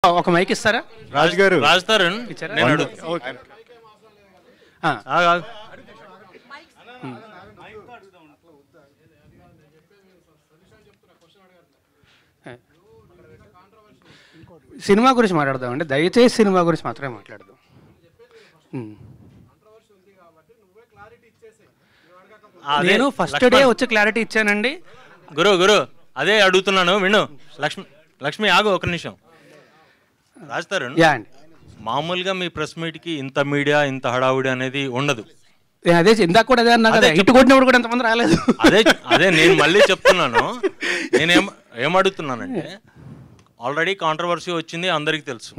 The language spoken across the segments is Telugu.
ఒక మైక్ ఇస్తారా? రాజు గారు రాజుతారన్ ఇచ్చారా? నేను అడుగు ఓకే. సినిమా గురించి మాట్లాడదామండి, దయచేసి సినిమా గురించి మాత్రమే మాట్లాడదాం. నేను ఫస్ట్ డే వచ్చి క్లారిటీ ఇచ్చానండి. గురు అదే అడుగుతున్నాను విను. లక్ష్మి ఆగు ఒక నిమిషం. రాజుతారన్ యా అండి, మామూలుగా మీ ప్రెస్ మీట్కి ఇంత మీడియా ఇంత హడావుడి అనేది ఉండదు. అదే ఇందాక కూడా అదే అన్నా కదా, ఇటు కొట్టినప్పుడు కూడా ఎంతమంది రాలేదు. అదే నేను మళ్ళీ చెప్తున్నాను. ఏం అడుగుతున్నానంటే ఆల్రెడీ కాంట్రవర్సీ వచ్చింది, అందరికీ తెలుసు.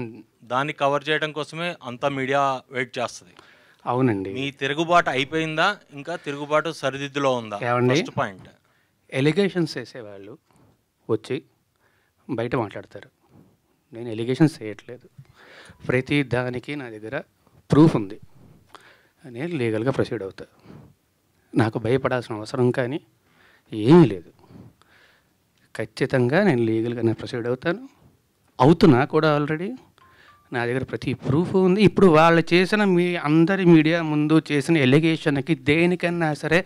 దాన్ని కవర్ చేయడం కోసమే అంతా మీడియా వెయిట్ చేస్తుంది. అవునండి. మీ తిరుగుబాటు అయిపోయిందా, ఇంకా తిరుగుబాటు సరిదిద్దులో ఉందా? First point. ఎలిగేషన్స్ వేసేవాళ్ళు వచ్చి బయట మాట్లాడతారు. నేను ఎలిగేషన్స్ చేయట్లేదు, ప్రతి దానికి నా దగ్గర ప్రూఫ్ ఉంది, నేను లీగల్గా ప్రొసీడ్ అవుతా. నాకు భయపడాల్సిన అవసరం కానీ ఏమీ లేదు. ఖచ్చితంగా నేను లీగల్గానే ప్రొసీడ్ అవుతున్నా కూడా. ఆల్రెడీ నా దగ్గర ప్రతి ప్రూఫ్ ఉంది. ఇప్పుడు వాళ్ళు చేసిన అందరి మీడియా ముందు చేసిన ఎలిగేషన్కి దేనికన్నా సరే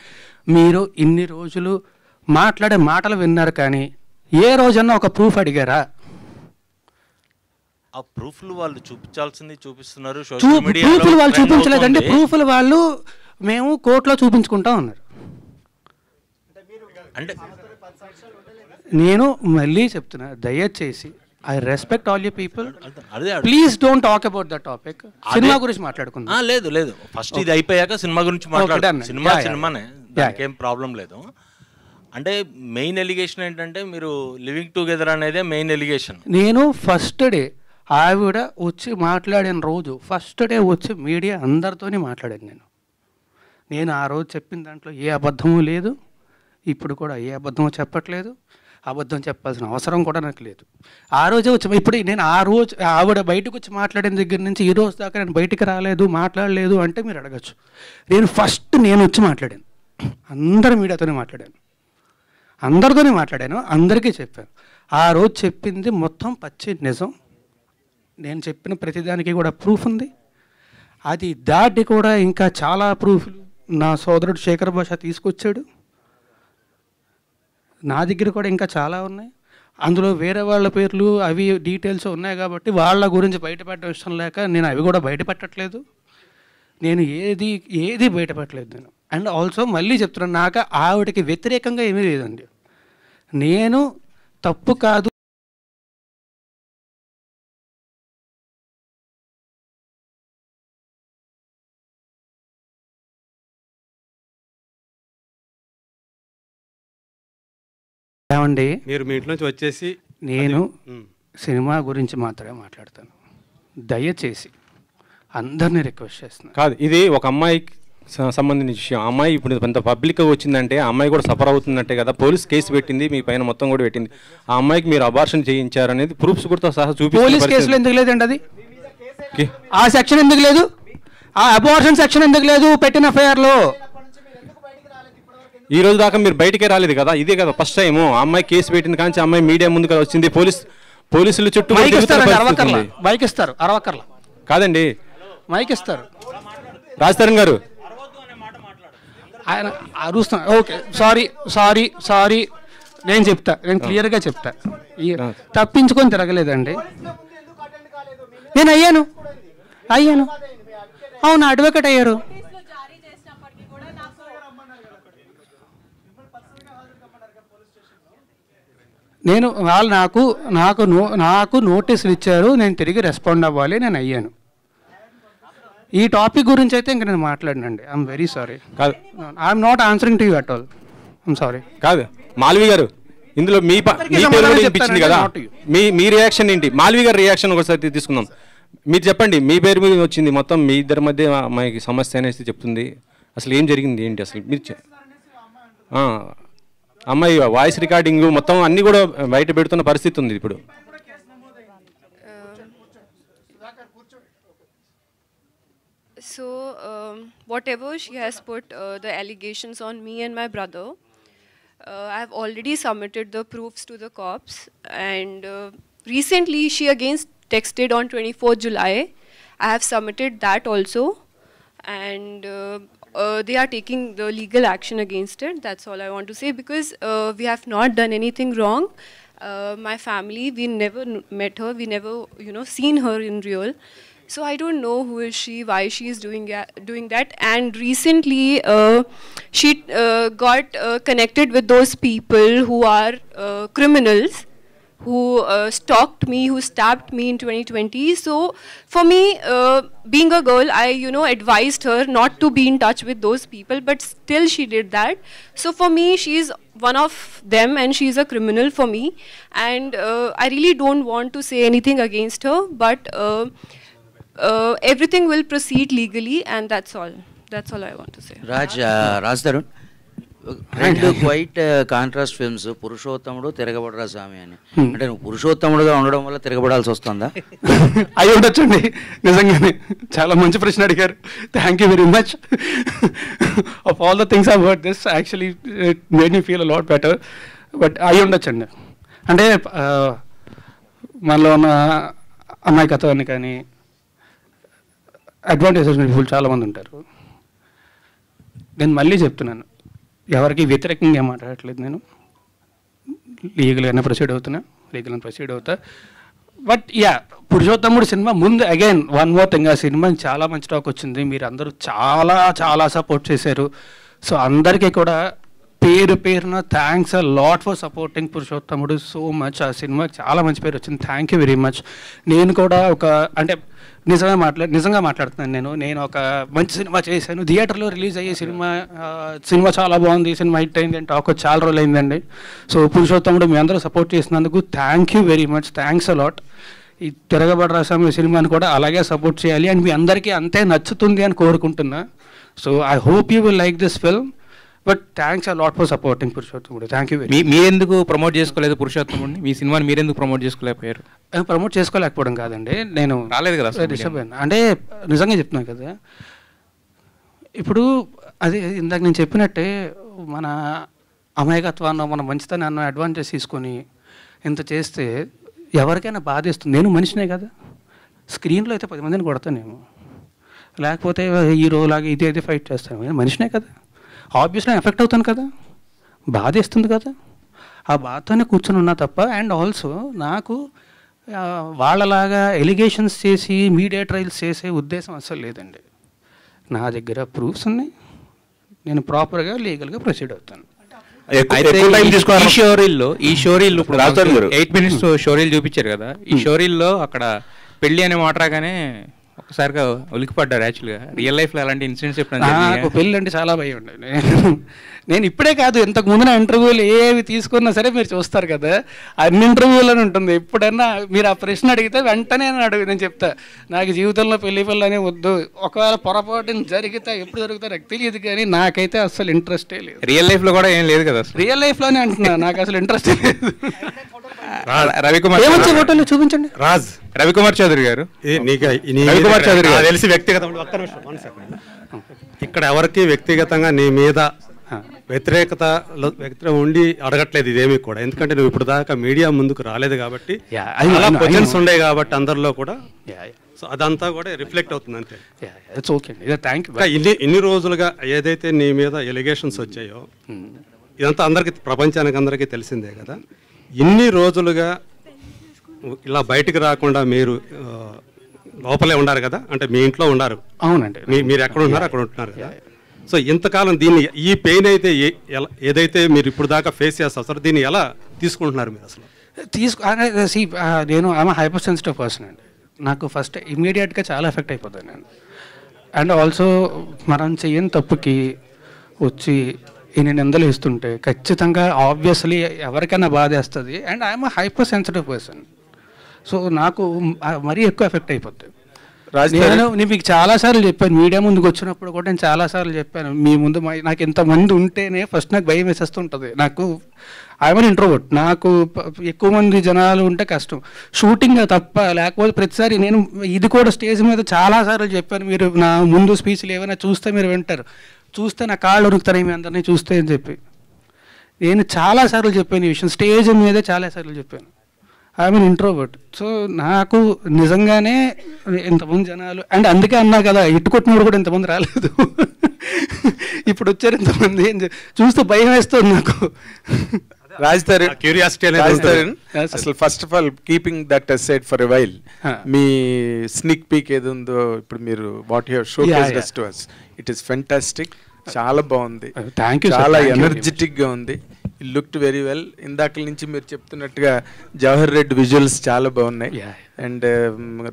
మీరు ఇన్ని రోజులు మాట్లాడే మాటలు విన్నారు, కానీ ఏ రోజన్నా ఒక ప్రూఫ్ అడిగారా? ఆ ప్రూఫ్లు వాళ్ళు చూపించాల్సింది చూపిస్తున్నారు. ప్రూఫ్లు వాళ్ళు చూపించలేదండి. ప్రూఫ్లు వాళ్ళు మేము కోర్టులో చూపించుకుంటాం అన్నారు. అంటే నేను మళ్ళీ చెప్తున్నా, దయచేసి I respect all you people, అదే please don't talk about the topic. Cinema గురించి మాట్లాడుకుందాం. లేదు ఫస్ట్ ఇది అయిపోయాక సినిమా గురించి మాట్లాడదాం. సినిమానే, దానికేం ప్రాబ్లం లేదు. అంటే మెయిన్ ఎలిగేషన్ ఏంటంటే మీరు లివింగ్ టుగెదర్ అనేదే మెయిన్ ఎలిగేషన్. నేను ఫస్ట్ డే ఆవిడ వచ్చి మాట్లాడిన రోజు, ఫస్ట్ డే వచ్చి మీడియా అందరితోనే మాట్లాడాను. నేను ఆ రోజు చెప్పిన దాంట్లో ఏ అబద్ధము లేదు, ఇప్పుడు కూడా ఏ అబద్ధము చెప్పట్లేదు. అబద్ధం చెప్పాల్సిన అవసరం కూడా నాకు లేదు. ఆ రోజే వచ్చి, ఇప్పుడు నేను ఆ రోజు ఆవిడ బయటకు వచ్చి మాట్లాడిన దగ్గర నుంచి ఈ రోజు దాకా నేను బయటికి రాలేదు, మాట్లాడలేదు అంటే మీరు అడగచ్చు. నేను వచ్చి మాట్లాడాను, అందరి మీడియాతోనే మాట్లాడాను, అందరితోనే మాట్లాడాను, అందరికీ చెప్పాను. ఆ రోజు చెప్పింది మొత్తం పచ్చి నిజం. నేను చెప్పిన ప్రతిదానికి కూడా ప్రూఫ్ ఉంది. అది దాటి కూడా ఇంకా చాలా ప్రూఫ్లు నా సోదరుడు శేఖర్ భాష తీసుకొచ్చాడు. నా దగ్గర కూడా ఇంకా చాలా ఉన్నాయి. అందులో వేరే వాళ్ళ పేర్లు అవి డీటెయిల్స్ ఉన్నాయి కాబట్టి వాళ్ళ గురించి బయటపెట్టడం ఇష్టం లేక నేను అవి కూడా బయటపెట్టట్లేదు. నేను ఏది బయటపెట్టలేదు నేను. అండ్ ఆల్సో మళ్ళీ చెప్తున్నాను, నాకు ఆవిడకి వ్యతిరేకంగా ఏమీ లేదండి. నేను తప్పు కాదు ఏమండి, మీరు మీ ఇంటి నుంచి వచ్చేసి నేను సినిమా గురించి మాత్రమే మాట్లాడతాను. దయచేసి అందరినీ రిక్వెస్ట్ చేస్తున్నాను. కాదు, ఇది ఒక అమ్మాయికి సంబంధించిన విషయం. అమ్మాయి ఇప్పుడు కొంత పబ్లిక్గా వచ్చిందంటే ఆ అమ్మాయి కూడా సఫర్ అవుతుందంటే కదా, పోలీస్ కేసు పెట్టింది, మీ పైన మొత్తం కూడా పెట్టింది. ఆ అమ్మాయికి మీరు అబార్షన్ చేయించారనేది ప్రూఫ్స్ కూడా సహా చూపిస్తారు. పోలీస్ కేసులో ఎందుకు లేదండి అది? ఆ సెక్షన్ ఎందుకు లేదు? ఆ అబార్షన్ సెక్షన్ ఎందుకు లేదు పెట్టిన ఎఫ్ఐఆర్లో? ఈ రోజు దాకా మీరు బయటికే రాలేదు కదా, ఇదే కదా ఫస్ట్ టైం. అమ్మాయి కేసు పెట్టింది కానీ అమ్మాయి మీడియా ముందుగా వచ్చింది. పోలీసులు చుట్టూ మైక్ ఇస్తారు, అరవకర్లా కాదండి, మైక్ ఇస్తారు. రాజతరణ్ గారు ఆయన అరుస్తున్నారు. ఓకే, సారీ, నేను క్లియర్గా చెప్తా. తప్పించుకొని తిరగలేదండి. నేను అయ్యాను, అవును, అడ్వకేట్ అయ్యారు. నేను వాళ్ళు నాకు నోటీసులు ఇచ్చారు, నేను తిరిగి రెస్పాండ్ అవ్వాలి, నేను అయ్యాను. ఈ టాపిక్ గురించి అయితే ఇంక నేను మాట్లాడినండి. I'm very sorry. కాదు, I'm not answering to you at all. I'm sorry. కాదు మాల్వి గారు, ఇందులో మీ పేరు కూడా వినిపించింది కదా, మీ రియాక్షన్ ఏంటి? మాల్వి గారి రియాక్షన్ ఒకసారి తీసుకుందాం. మీరు చెప్పండి, మీ పేరు మీద వచ్చింది, మొత్తం మీ ఇద్దరి మధ్య అమ్మాయికి సమస్య అనేసి చెప్తుంది. అసలు ఏం జరిగింది ఏంటి అసలు? మీరు అమ్మాయి వాయిస్ రికార్డింగ్ మొత్తం అన్నీ కూడా బయట పెడుతున్న పరిస్థితి ఉంది ఇప్పుడు. So, whatever she has put the allegations on me and my brother, I have already submitted the proofs to the cops, and recently she again texted on 24th July. I have submitted that also, and they are taking the legal action against it. That's all I want to say, because we have not done anything wrong. My family, we never met her, we never, seen her in real. So I don't know who is she, why she is doing that. And recently, she got connected with those people who are criminals, who stalked me, who stabbed me in 2020. So for me, being a girl, I advised her not to be in touch with those people, but still she did that. So for me, she is one of them, and she is a criminal for me. And I really don't want to say anything against her, but everything will proceed legally, and that's all I want to say. Raj Tarun, రెండు క్వైట్ కాంట్రాస్ట్ ఫిల్మ్స్, పురుషోత్తముడు, తిరగబడరా స్వామి అని. అంటే నువ్వు పురుషోత్తముడుగా ఉండడం వల్ల తిరగబడాల్సి వస్తుందా? అయి ఉండొచ్చండి, నిజంగానే చాలా మంచి ప్రశ్న అడిగారు. Thank you very much. Of all the things I heard this actually it made me feel a lot better. But అయి ఉండొచ్చండి. అంటే మనలో ఉన్న అమాయకత్వాన్ని కానీ అడ్వాంటేజెస్ పీపుల్ చాలామంది ఉంటారు. నేను మళ్ళీ చెప్తున్నాను, ఎవరికి వ్యతిరేకంగా ఏం మాట్లాడట్లేదు. నేను లీగల్గానే ప్రొసీడ్ అవుతా. బట్ యా, పురుషోత్తముడు సినిమా ముందు అగైన్ వన్ మోర్ థింగ్, ఆ సినిమా చాలా మంచి టాక్ వచ్చింది. మీరు అందరూ చాలా చాలా సపోర్ట్ చేశారు. సో అందరికీ కూడా పేరు పేరున thanks a lot for supporting పురుషోత్తముడు సో మచ్. ఆ సినిమాకి చాలా మంచి పేరు వచ్చింది. Thank you very much. నేను కూడా అంటే నిజంగా మాట్లాడుతున్నాను. నేను ఒక మంచి సినిమా చేశాను, థియేటర్లో రిలీజ్ అయ్యే సినిమా చాలా బాగుంది, సినిమా హిట్ అయింది అని టాక్ చాలా రోజులు అయిందండి. సో పురుషోత్తముడు మీ అందరూ సపోర్ట్ చేసినందుకు thank you very much, thanks a lot. ఈ తిరగబడరా స్వామి సినిమాని కూడా అలాగే సపోర్ట్ చేయాలి, అండ్ మీ అందరికీ అంతే నచ్చుతుంది అని కోరుకుంటున్నా. So I hope you will like this film. But thanks a lot for supporting Purushothamudu. Thank you very. మీరెందుకు ప్రమోట్ చేసుకోలేదు పురుషోత్తముడిని? మీ సినిమాని మీరెందుకు ప్రమోట్ చేసుకోలేకపోయారు? ప్రమోట్ చేసుకోలేకపోవడం కాదండి, నేను రాలేదు కదా, డిస్టర్బ్ అయినా. అంటే నిజంగా చెప్తున్నాను కదా, ఇప్పుడు అది ఇందాక నేను చెప్పినట్టే మన అమాయకత్వాన్ని, మన మంచితనాన్ని అడ్వాంటేజ్ తీసుకొని ఇంత చేస్తే ఎవరికైనా బాధేస్తుంది. నేను మనిషినే కదా, స్క్రీన్లో అయితే 10 మందిని కొడతానేమో, లేకపోతే హీరోలాగా ఇది ఫైట్ చేస్తాను, నేను మనిషినే కదా, ఆబ్వియస్లీ ఎఫెక్ట్ అవుతాను కదా, బాధేస్తుంది కదా. ఆ బాధతోనే కూర్చొని ఉన్నా తప్ప. అండ్ ఆల్సో నాకు వాళ్ళలాగా ఎలిగేషన్స్ చేసి మీడియా ట్రయల్స్ చేసే ఉద్దేశం అస్సలు లేదండి. నా దగ్గర ప్రూఫ్స్ ఉన్నాయి, నేను ప్రాపర్గా లీగల్గా ప్రొసీడ్ అవుతాను. ఈ షోరీల్లో ఇప్పుడు 8 minutes షోరీలు చూపించారు కదా, ఈ షోరీల్లో అక్కడ పెళ్ళి అనే మాట రాగానే ఒకసారిగా ఉలికిపడ్డారు. యాక్చువల్గా రియల్ లైఫ్లో అలాంటి ఇన్సిడెంట్స్ ఎప్పుడైనా? నాకు పెళ్ళి అంటే చాలా భయం ఉండే. నేను ఇప్పుడే కాదు, ఇంతకు ముందు నా ఇంటర్వ్యూలు ఏవి తీసుకున్నా సరే మీరు చూస్తారు కదా, అన్ని ఇంటర్వ్యూలోనే ఉంటుంది. ఎప్పుడన్నా మీరు ఆ ప్రశ్న అడిగితే వెంటనే నేను చెప్తా, నాకు జీవితంలో పెళ్లి అనే వద్దు. ఒకవేళ పొరపాటు జరిగితే ఎప్పుడు జరుగుతా నాకు తెలియదు, కానీ నాకైతే అసలు ఇంట్రెస్టే లేదు. రియల్ లైఫ్లో కూడా ఏం లేదు కదా? రియల్ లైఫ్లోనే అంటున్నా, నాకు అసలు ఇంట్రెస్టే లేదు. రవికుమార్ ఫోటోలు చూపించండి. రవికుమార్ చౌదరి గారు, రవికుమార్ చౌదరి గారు తెలిసి వ్యక్తిగతంగా ఇక్కడ ఎవరికి వ్యక్తిగతంగా నీ మీద వ్యతిరేకత ఉండి అడగట్లేదు ఇదేమీ కూడా. ఎందుకంటే నువ్వు ఇప్పుడు దాకా మీడియా ముందుకు రాలేదు కాబట్టి, అలా క్వశ్చన్స్ ఉండే కాబట్టి అందరిలో కూడా. సో అదంతా కూడా రిఫ్లెక్ట్ అవుతుంది అంతే. ఇన్ని రోజులుగా ఏదైతే నీ మీద ఎలిగేషన్స్ వచ్చాయో ఇదంతా అందరికి, ప్రపంచానికి అందరికీ తెలిసిందే కదా. ఇన్ని రోజులుగా ఇలా బయటకు రాకుండా మీరు లోపలే ఉన్నారు కదా, అంటే మీ ఇంట్లో ఉన్నారు. అవునండి, మీరు ఎక్కడ ఉన్నారు అక్కడ ఉంటున్నారు కదా. సో ఇంతకాలం దీన్ని, ఈ పెయిన్ అయితే ఏదైతే మీరు ఇప్పుడు దాకా ఫేస్ చేస్తారు సార్, దీన్ని ఎలా తీసుకుంటున్నారు మీరు అసలు? నేను హైపర్ సెన్సిటివ్ పర్సన్ అండి. నాకు ఫస్ట్ ఇమ్మీడియట్గా చాలా ఎఫెక్ట్ అయిపోతాను నేను. అండ్ ఆల్సో మనం చెయ్యని తప్పుకి వచ్చి ఇన్ని నిందలు ఇస్తుంటే ఖచ్చితంగా ఆబ్వియస్లీ ఎవరికైనా బాధేస్తుంది. And I'm hyper sensitive person. So నాకు మరీ ఎక్కువ ఎఫెక్ట్ అయిపోతుంది. నేను మీకు చాలాసార్లు చెప్పాను, మీడియా ముందుకు వచ్చినప్పుడు కూడా నేను చాలాసార్లు చెప్పాను, మీ ముందు నాకు ఇంతమంది ఉంటేనే ఫస్ట్ నాకు భయం వేసేస్తుంటుంది. నాకు ఐఎమ్ ఇంట్రోవర్ట్, నాకు ఎక్కువ మంది జనాలు ఉంటే కష్టం. షూటింగ్ తప్ప, లేకపోతే ప్రతిసారి నేను ఇది కూడా స్టేజ్ మీద చాలాసార్లు చెప్పాను, మీరు నా ముందు స్పీచ్లు ఏమైనా చూస్తే మీరు వింటారు, చూస్తే నా కాళ్ళు ఉరుకుతాయి మీ అందరినీ చూస్తే అని చెప్పి నేను చాలాసార్లు చెప్పాను ఈ విషయం. స్టేజ్ మీదే చాలాసార్లు చెప్పాను. I'm N introvert. సో నాకు నిజంగానే ఇంతమంది జనాలు, అండ్ అందుకే అన్నా కదా ఇట్టుకొట్టినోడు కూడా ఇంతమంది రాలేదు. ఇప్పుడు వచ్చారు ఇంతమంది, చూస్తే భయం వేస్తుంది నాకు. క్యూరియాసిటీ అసలు first of all keeping that aside for a while, me స్నిక్ peak ఏది ఉందో ఇప్పుడు మీరు what you have showcased to us, it is fantastic, చాలా బాగుంది, చాలా ఎనర్జెటిక్ గా ఉంది, ఇట్ లుక్డ్ వెరీ వెల్. ఇందాక నుంచి మీరు చెప్తున్నట్టుగా జవహర్ రెడ్డి విజువల్స్ చాలా బాగున్నాయి, అండ్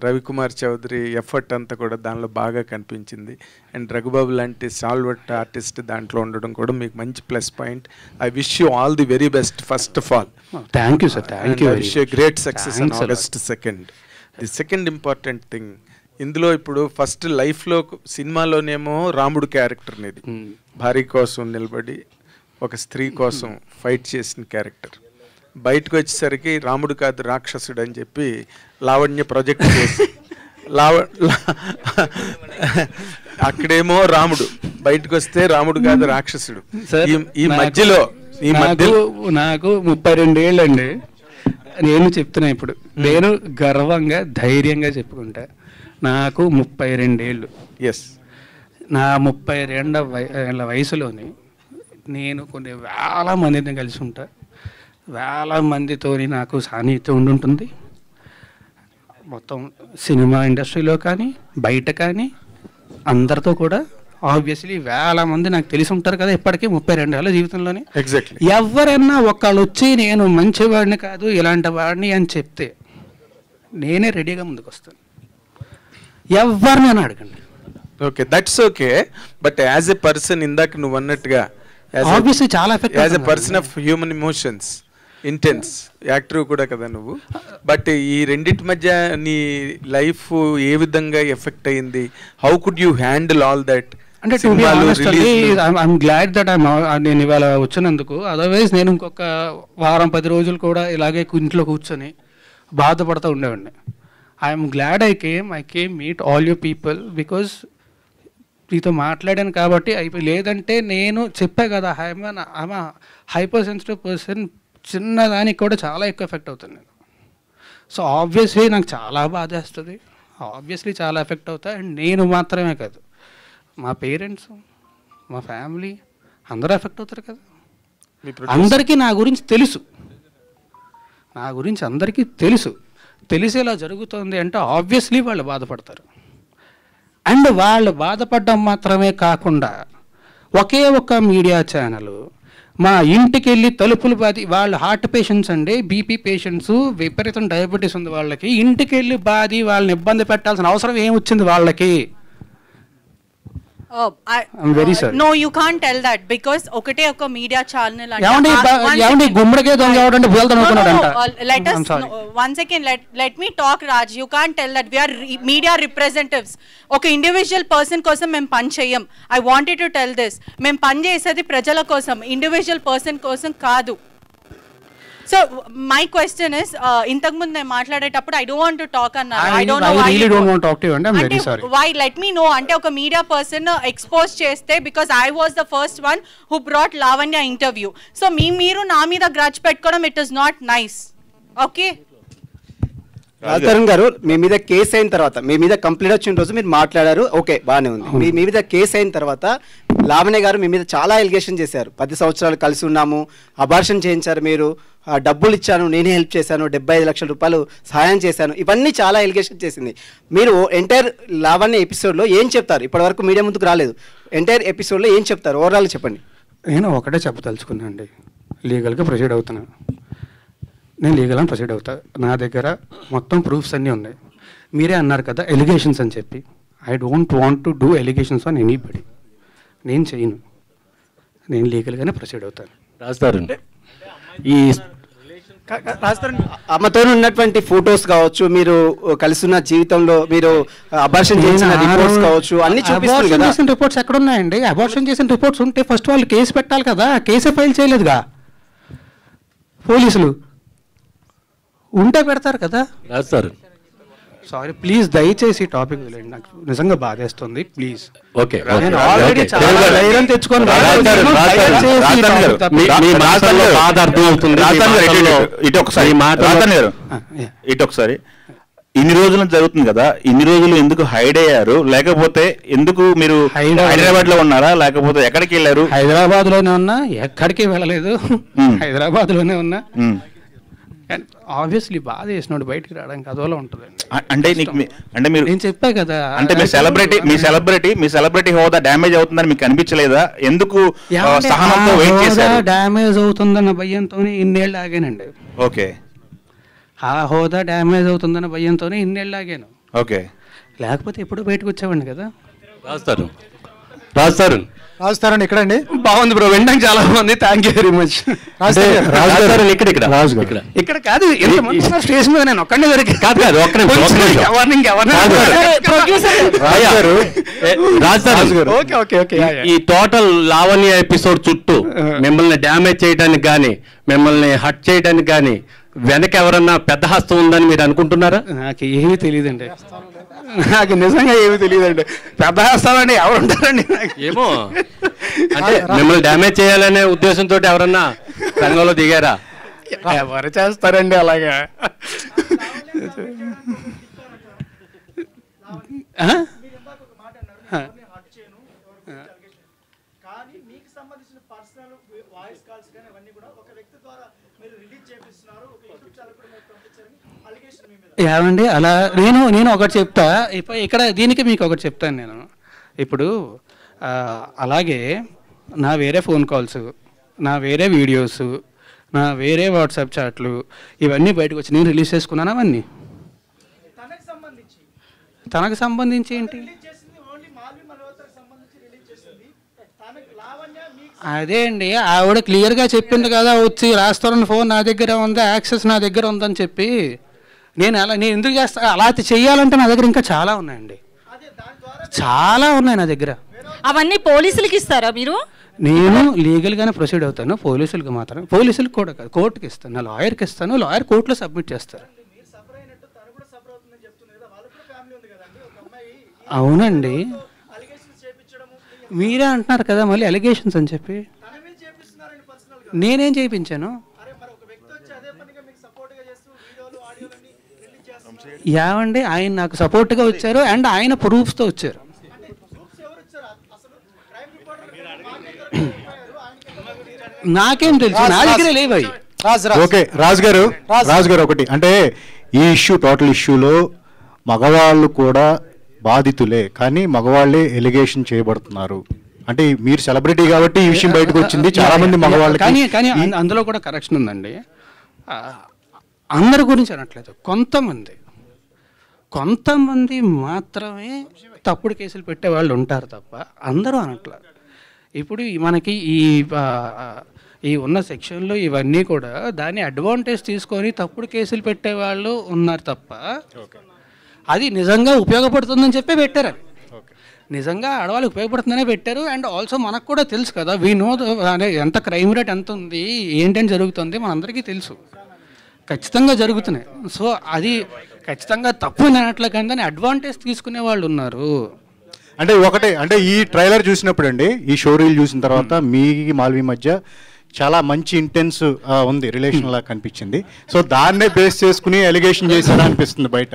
రవికుమార్ చౌదరి ఎఫర్ట్ అంతా కూడా దానిలో బాగా కనిపించింది, అండ్ రఘుబాబు లాంటి సాల్వర్ట్ ఆర్టిస్ట్ దాంట్లో ఉండడం కూడా మీకు మంచి plus point. I wish you all the very best first of all. Thank you sir, thank you. I wish you great success on August 2nd. The second important thing ఇందులో, ఇప్పుడు ఫస్ట్ లైఫ్లో సినిమాలోనేమో రాముడు క్యారెక్టర్ అనేది భార్య కోసం నిలబడి ఒక స్త్రీ కోసం ఫైట్ చేసిన క్యారెక్టర్, బయటకు వచ్చేసరికి రాముడు కాదు రాక్షసుడు అని చెప్పి లావణ్య ప్రొజెక్ట్ చేసి అక్కడేమో రాముడు, బయటకు వస్తే రాముడు కాదు రాక్షసుడు. ఈ మధ్యలో నాకు 32 ఏళ్ళండి. నేను చెప్తున్నా ఇప్పుడు, నేను గర్వంగా ధైర్యంగా చెప్పుకుంటా, నాకు 32 ఏళ్ళు. ఎస్, నా 32 ఏళ్ళ వయసులోని నేను కొన్ని వేల మందిని కలిసి ఉంటా, వేల మందితో నాకు సాన్నిహిత్యం ఉండుంటుంది. మొత్తం సినిమా ఇండస్ట్రీలో కానీ బయట కానీ అందరితో కూడా ఆబ్వియస్లీ వేల మంది నాకు తెలిసి ఉంటారు కదా ఇప్పటికీ 32 ఏళ్ళ జీవితంలోనే. ఎగ్జాక్ట్లీ. ఎవరైనా ఒకళ్ళు వచ్చి నేను మంచివాడిని కాదు ఇలాంటి వాడిని అని చెప్తే నేనే రెడీగా ముందుకు వస్తాను, ఎవరినైనా అడగండి. Okay, that's okay. But as a person, ఇందాక నువ్వు అన్నట్టుగా ఆబ్వియస్లీ చాలా effect, as a person of human emotions, intense actor కూడా కదా నువ్వు. బట్ ఈ రెండింటి మధ్య నీ లైఫ్ ఏ విధంగా ఎఫెక్ట్ అయింది? How could you handle all that? అంటే to be honest I'm glad that నేను ఇవాళ వచ్చినందుకు. అదర్వైజ్ నేను ఇంకొక వారం 10 రోజులు కూడా ఇలాగే ఇంట్లో కూర్చొని బాధపడుతూ ఉండేవాడిని. I'm glad I came meet all you people because మీతో మాట్లాడాను కాబట్టి అయిపోయి. లేదంటే నేను చెప్పా కదా, ఐఎమ్ హైపర్ సెన్సిటివ్ పర్సన్, చిన్నదానికి కూడా చాలా ఎక్కువ ఎఫెక్ట్ అవుతాను నేను. సో ఆబ్వియస్లీ నాకు చాలా బాధేస్తుంది, ఆబ్వియస్లీ చాలా ఎఫెక్ట్ అవుతా. అండ్ నేను మాత్రమే కాదు, మా పేరెంట్స్, మా ఫ్యామిలీ అందరూ ఎఫెక్ట్ అవుతారు కదా. అందరికీ నా గురించి తెలుసు, నా గురించి అందరికీ తెలుసు. తెలిసేలా జరుగుతుంది అంటే ఆబ్వియస్లీ వాళ్ళు బాధపడతారు. అండ్ వాళ్ళు బాధపడడం మాత్రమే కాకుండా ఒకే ఒక్క మీడియా ఛానల్ మా ఇంటికి వెళ్ళి తలుపులు బాది, వాళ్ళు హార్ట్ పేషెంట్స్ అండి, బీపీ పేషెంట్స్, విపరీతం డయాబెటీస్ ఉంది వాళ్ళకి, ఇంటికి వెళ్ళి బాది వాళ్ళని ఇబ్బంది పెట్టాల్సిన అవసరం ఏమొచ్చింది వాళ్ళకి? I'm very sorry. No, you can't tell that because ఒకటే ఒక మీడియా ఛానల్ అంటే గుమ్మడికే దొంగ ఎవడంటే బోల్తనుకున్నాడంట. Let us one second, let me talk, Raj. You can't tell that we are media representatives. ఒక ఇండివిజువల్ పర్సన్ కోసం మేము పని చేయం. I wanted to tell this. మేము పని చేసేది ప్రజల కోసం, ఇండివిజువల్ పర్సన్ కోసం కాదు. So my question is, ఇంతకు ముందు నేను మాట్లాడేటప్పుడు I don't want to talk అన్నారు. I don't know why. I really don't want to talk to you and I'm very sorry. Why? Let me know. అంటే ఒక మీడియా పర్సన్ ఎక్స్పోజ్ చేస్తే, because I was the first one who brought Lavanya interview. So మీరు నా మీద గ్రడ్జ్ పెట్టుకోవడం, it is not nice. Okay? Raj Tarun గారు, మీ మీద కేసు అయిన తర్వాత, మీ మీద కంప్లైంట్ వచ్చిన రోజు మీరు మాట్లాడారు, ఓకే బాగానే ఉంది. మీ మీద కేసు అయిన తర్వాత లావణ్య గారు మీ మీద చాలా ఎలిగేషన్ చేశారు. 10 సంవత్సరాలు కలిసి ఉన్నాము, అబార్షన్ చేయించారు, మీరు డబ్బులు ఇచ్చాను, నేనే హెల్ప్ చేశాను, 75 లక్షల రూపాయలు సహాయం చేశాను, ఇవన్నీ చాలా ఎలిగేషన్ చేసింది. మీరు ఎంటైర్ లావణ్య ఎపిసోడ్లో ఏం చెప్తారు? ఇప్పటివరకు మీడియా ముందుకు రాలేదు, ఎంటైర్ ఎపిసోడ్లో ఏం చెప్తారు? ఓవరాల్ చెప్పండి. నేను ఒకటే చెప్పదలుచుకున్నాను అండి, లీగల్గా ప్రొసీడ్ అవుతున్నాను. నేను లీగల్గా ప్రొసీడ్ అవుతా, నా దగ్గర మొత్తం ప్రూఫ్స్ అన్నీ ఉన్నాయి. మీరే అన్నారు కదా ఎలిగేషన్స్ అని చెప్పి. I don't want to do allegations on anybody. నేను చేయను, నేను లీగల్గానే ప్రొసీడ్ అవుతాను. రాజతరుణ్, ఈ అమ్మతో ఉన్నటువంటి ఫొటోస్ కావచ్చు, మీరు కలిసిన జీవితంలో మీరు అబార్షన్ చేసిన రిపోర్ట్స్ కావచ్చు, అన్ని చూపిస్తారు కదా. చేసిన రిపోర్ట్స్ ఎక్కడ ఉన్నాయండి? అబార్షన్ చేసిన రిపోర్ట్స్ ఉంటే ఫస్ట్ వాళ్ళు కేసు పెట్టాలి కదా, కేసే ఫైల్ చేయలేదుగా పోలీసులు. ఉంటే పెడతారు కదా. సారీ ప్లీజ్ దయచేసి టాపిక్ వదిలేండి, నాకు నిజంగా బాధేస్తుంది ప్లీజ్. ఓకే నేను ఆల్రెడీ చాలా ధైర్యం తెచ్చుకొని బాధ అర్థం అవుతుంది. ఇటు ఒకసారి ఇన్ని రోజులు జరుగుతుంది కదా, ఇన్ని రోజులు ఎందుకు హైడ్ అయ్యారు? లేకపోతే ఎందుకు మీరు హైదరాబాద్ లో ఉన్నారా, లేకపోతే ఎక్కడికి వెళ్ళారు? హైదరాబాద్ లోనే ఉన్నా, ఎక్కడికి వెళ్ళలేదు, హైదరాబాద్ లోనే ఉన్నా. ఆబ్వియస్లీ బాధ చేసినోడు బయటికి రావడానికి అదోలా ఉంటుంది. అంటే అంటే మీరు నేను చెప్పా కదా, అంటే మీ సెలబ్రిటీ హోదా డ్యామేజ్ అవుతుందని మీకు అనిపించలేదా? ఎందుకు సహనంతో వెయిట్ చేశారు? డ్యామేజ్ అవుతుందన్న భయంతోనే ఇన్నేళ్ళు ఆగానండి. ఓకే, ఆ హోదా డ్యామేజ్ అవుతుందన్న భయంతోనే ఇన్నేళ్ళు ఆగాను. ఓకే, లేకపోతే ఎప్పుడు బయటకు వచ్చేవాడిని కదా. రాజుతారని ఎక్కడండి? బాగుంది బ్రో, వినడానికి చాలా బాగుంది, థ్యాంక్ యూ వెరీ మచ్. ఇక్కడ కాదు, స్టేషన్ మీద నేను ఒక్కడే దొరికి ఈ టోటల్ లావణ్య ఎపిసోడ్ చుట్టూ మిమ్మల్ని డ్యామేజ్ చేయడానికి కానీ, మిమ్మల్ని హట్ చేయడానికి కానీ వెనక ఎవరన్నా పెద్ద హస్తం ఉందని మీరు అనుకుంటున్నారా? నాకు ఏమీ తెలియదండి, నాకు నిజంగా ఏమీ తెలియదండి. పెద్ద హస్తాలండి ఎవరు ఉంటారండి? ఏమో, అంటే మిమ్మల్ని డ్యామేజ్ చేయాలనే ఉద్దేశంతో ఎవరన్నా రంగంలో దిగారా? ఎవరు చేస్తారండి అలాగా? ఏమండి అలా నేను ఒకటి చెప్తా, ఇక్కడ దీనికి మీకు ఒకటి చెప్తాను నేను. ఇప్పుడు అలాగే నా వేరే ఫోన్ కాల్స్, నా వేరే వీడియోస్, నా వేరే వాట్సాప్ చాట్లు ఇవన్నీ బయటకు వచ్చి నేను రిలీజ్ చేసుకున్నాను. అవన్నీ తనకు సంబంధించి ఏంటి? అదే అండి, ఆవిడ క్లియర్గా చెప్పింది కదా, వచ్చి రాస్తారని ఫోన్ నా దగ్గర ఉంది, యాక్సెస్ నా దగ్గర ఉందని చెప్పి. నేను ఎందుకు చేస్తా? అలా చెయ్యాలంటే నా దగ్గర ఇంకా చాలా ఉన్నాయండి, చాలా ఉన్నాయి నా దగ్గర. అవన్నీ పోలీసులకి ఇస్తారా మీరు? నేను లీగల్గానే ప్రొసీడ్ అవుతాను, పోలీసులకు మాత్రం. పోలీసులకు కూడా కాదు, కోర్టుకి ఇస్తాను, నా లాయర్కి ఇస్తాను, లాయర్ కోర్టులో సబ్మిట్ చేస్తారు. అవునండి, మీరే అంటున్నారు కదా మళ్ళీ అలిగేషన్స్ అని చెప్పి. నేనేం చేయించాను? ఏమండి, ఆయన నాకు సపోర్ట్గా వచ్చారు అండ్ ఆయన ప్రూఫ్స్తో వచ్చారు. నాకేం తెలుసు, నా దగ్గర లేవు. ఓకే రాజు గారు ఒకటి అంటే ఈ ఇష్యూ, టోటల్ ఇష్యూలో మగవాళ్ళు కూడా బాధితులే, కానీ మగవాళ్ళే ఎలిగేషన్ చేయబడుతున్నారు. అంటే మీరు సెలబ్రిటీ కాబట్టి ఈ విషయం బయటకు వచ్చింది, చాలా మంది మగవాళ్ళు. కానీ అందులో కూడా కరెక్షన్ ఉందండి. అందరి గురించి అనట్లేదు, కొంతమంది మాత్రమే తప్పుడు కేసులు పెట్టే వాళ్ళు ఉంటారు తప్ప అందరూ అనట్లేదు. ఇప్పుడు మనకి ఈ ఉన్న సెక్షన్లో ఇవన్నీ కూడా దాన్ని అడ్వాంటేజ్ తీసుకొని తప్పుడు కేసులు పెట్టే వాళ్ళు ఉన్నారు తప్ప అది నిజంగా ఉపయోగపడుతుందని చెప్పి పెట్టారు. అది నిజంగా ఆడవాళ్ళకి ఉపయోగపడుతుందనే పెట్టారు. అండ్ ఆల్సో మనకు కూడా తెలుసు కదా, వీ నో ఎంత క్రైమ్ రేట్ ఎంత ఉంది, ఏంటని జరుగుతుంది మనందరికీ తెలుసు, ఖచ్చితంగా జరుగుతున్నాయి. సో అది ఖచ్చితంగా తప్పు అనట్లే, కానీ దాన్ని అడ్వాంటేజ్ తీసుకునే వాళ్ళు ఉన్నారు. అంటే ఒకటే, అంటే ఈ ట్రైలర్ చూసినప్పుడు అండి, ఈ షో రీల్ చూసిన తర్వాత మీ మాల్వి మధ్య చాలా మంచి ఇంటెన్స్ ఉంది, రిలేషన్ లాగా కనిపించింది. సో దాన్నే బేస్ చేసుకుని ఎలిగేషన్ చేశారా అనిపిస్తుంది బయట.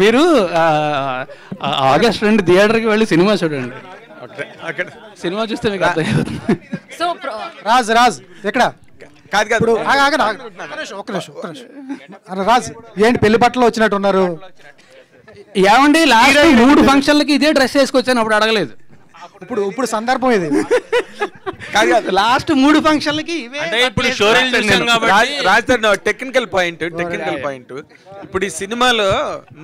మీరు ఆగస్ట్ 2 థియేటర్కి వెళ్ళి సినిమా చూడండి, సినిమా చూస్తే మీకు అర్థమవుతుంది. సో రాజ్ ఎక్కడ కాదు ఒక్క నిమిషం రాజ్, ఏంటి పెళ్లి బట్టలు వచ్చినట్టు ఉన్నారు? ఏమండి లాస్ట్ 3 ఫంక్షన్లకి ఇదే డ్రెస్ వేసుకొచ్చాను, అప్పుడు అడగలేదు. ఇప్పుడు సందర్భం ఇది లాస్ట్ 3 ఫంక్షన్లకి టెక్నికల్ పాయింట్. ఇప్పుడు ఈ సినిమాలో